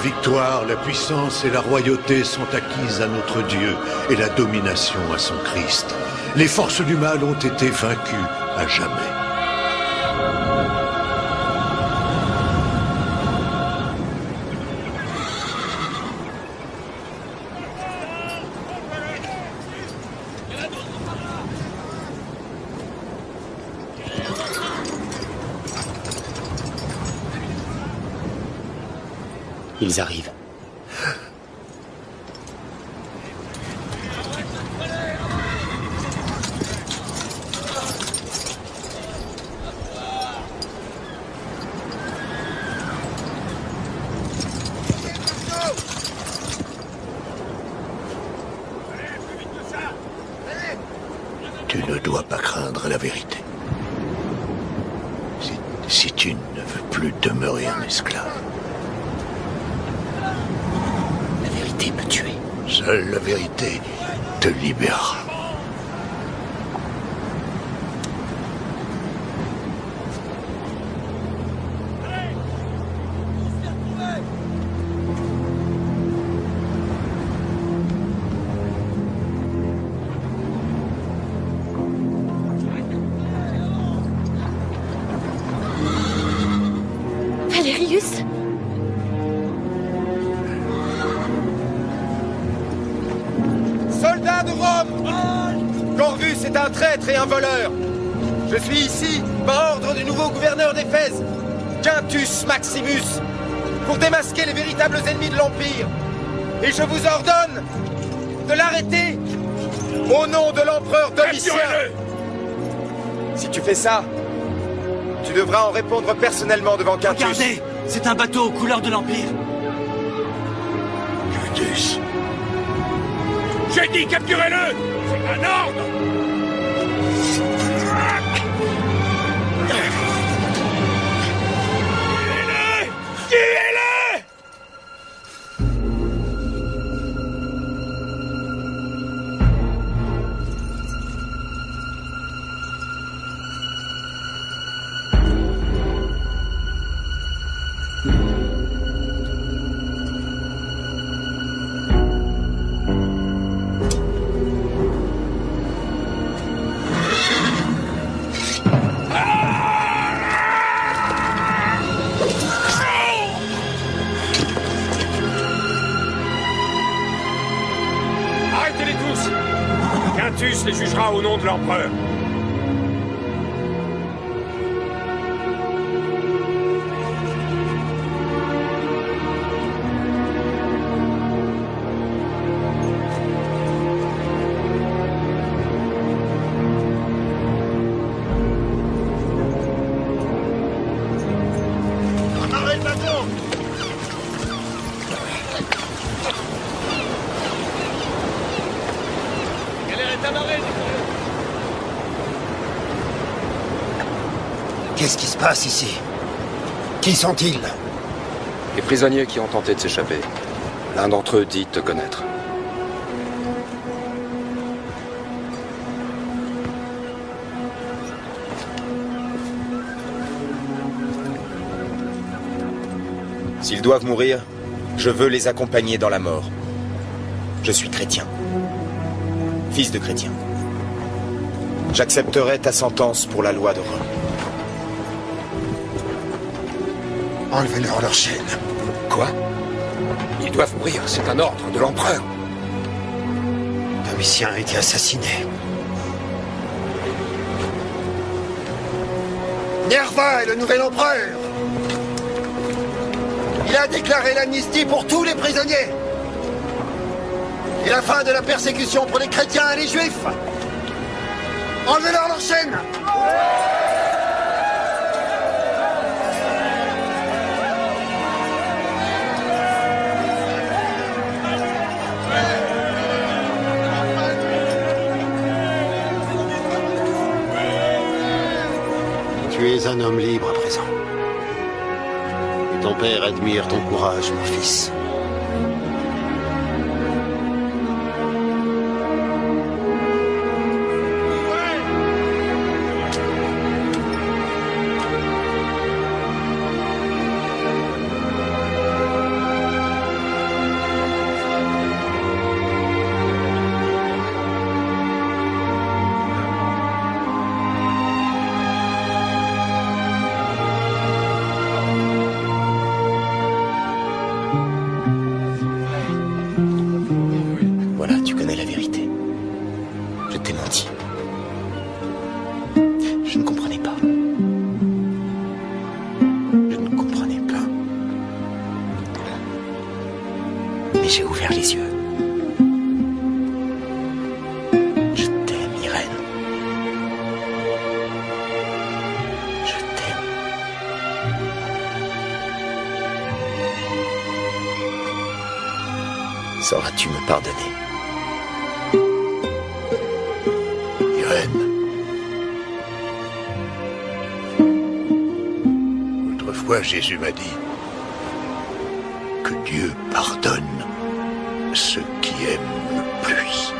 [SPEAKER 1] victoire, la puissance et la royauté sont acquises à notre Dieu et la domination à son Christ. Les forces du mal ont été vaincues à jamais.
[SPEAKER 14] Ils arrivent.
[SPEAKER 1] Tu ne dois pas craindre la vérité. Si tu ne veux plus demeurer un esclave.
[SPEAKER 14] La vérité peut tuer.
[SPEAKER 1] Seule la vérité te libérera.
[SPEAKER 5] Valérius?
[SPEAKER 7] Soldats de Rome! Corvus est un traître et un voleur. Je suis ici par ordre du nouveau gouverneur d'Éphèse, Quintus Maximus, pour démasquer les véritables ennemis de l'Empire. Et je vous ordonne de l'arrêter au nom de l'empereur Domitien. Si tu fais ça, tu devras en répondre personnellement devant Quintus.
[SPEAKER 9] Regardez, c'est un bateau aux couleurs de l'Empire.
[SPEAKER 1] Quintus.
[SPEAKER 16] J'ai dit capturez-le! C'est un ordre! Tuez-le! Tuez-le! Arrêtez-les tous! Quintus les jugera au nom de l'empereur.
[SPEAKER 8] Amarrez le bateau!
[SPEAKER 4] Qu'est-ce qui se passe ici? Qui sont-ils?
[SPEAKER 18] Les prisonniers qui ont tenté de s'échapper. L'un d'entre eux dit te connaître.
[SPEAKER 7] S'ils doivent mourir, je veux les accompagner dans la mort. Je suis chrétien. Fils de chrétien. J'accepterai ta sentence pour la loi de Rome.
[SPEAKER 4] Enlevez-leur leurs chaînes.
[SPEAKER 17] Quoi? Ils doivent mourir, c'est un ordre de l'empereur.
[SPEAKER 4] Domitien a été assassiné. Nerva est le nouvel empereur. Il a déclaré l'amnistie pour tous les prisonniers. Et la fin de la persécution pour les chrétiens et les juifs. Enlevez-leur leurs chaînes. Tu es un homme libre à présent. Et ton père admire ton courage, mon fils.
[SPEAKER 3] Mais j'ai ouvert les yeux. Je t'aime, Irène. Je t'aime. Sauras-tu me pardonner?
[SPEAKER 1] Irène. Autrefois, Jésus m'a dit que Dieu pardonne ceux qui aiment le plus.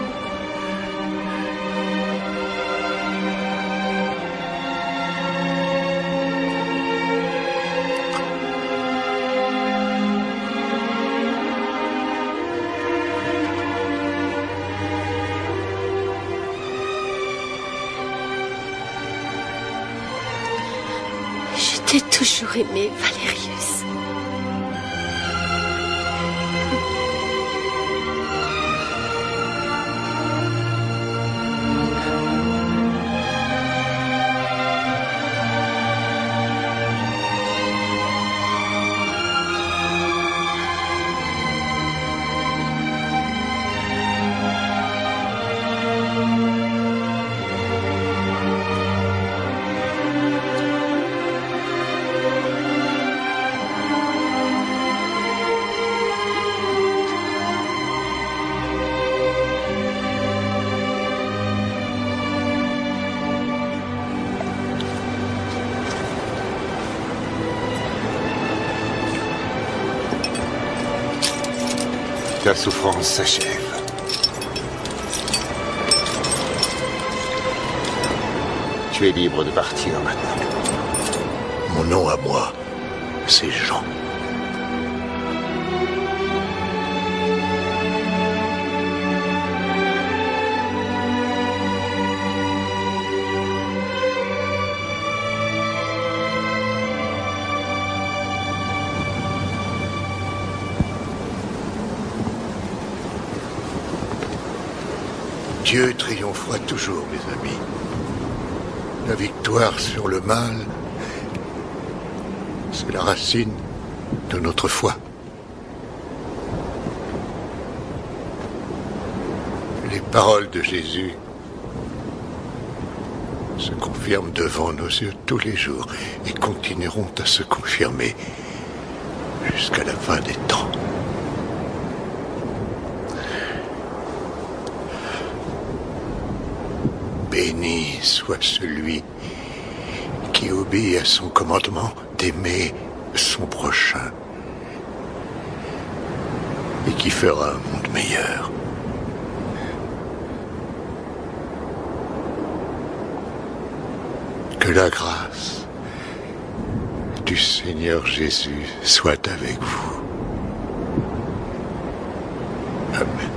[SPEAKER 5] Je t'ai toujours aimé, Valérius.
[SPEAKER 4] Ta souffrance s'achève. Tu es libre de partir maintenant.
[SPEAKER 1] Mon nom à moi, c'est Jean. Dieu triomphera toujours, mes amis. La victoire sur le mal, c'est la racine de notre foi. Les paroles de Jésus se confirment devant nos yeux tous les jours et continueront à se confirmer jusqu'à la fin des temps. Béni soit celui qui obéit à son commandement d'aimer son prochain et qui fera un monde meilleur. Que la grâce du Seigneur Jésus soit avec vous. Amen.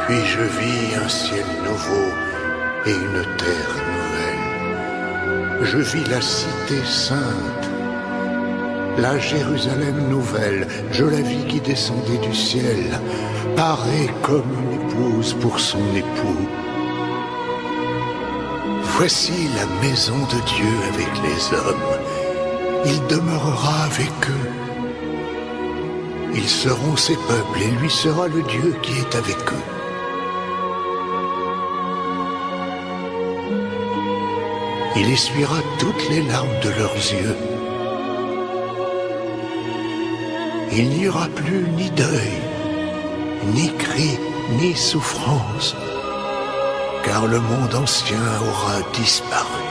[SPEAKER 1] Puis je vis un ciel nouveau et une terre nouvelle. Je vis la cité sainte, la Jérusalem nouvelle. Je la vis qui descendait du ciel, parée comme une épouse pour son époux. Voici la maison de Dieu avec les hommes. Il demeurera avec eux. Ils seront ses peuples et lui sera le Dieu qui est avec eux. Il essuiera toutes les larmes de leurs yeux. Il n'y aura plus ni deuil, ni cri, ni souffrance, car le monde ancien aura disparu.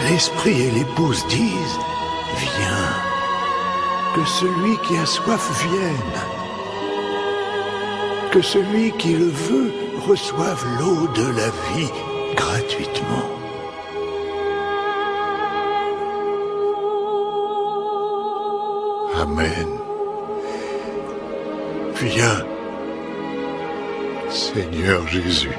[SPEAKER 1] L'esprit et l'épouse disent, viens, que celui qui a soif vienne, que celui qui le veut reçoive l'eau de la vie gratuitement. Amen. Viens, Seigneur Jésus.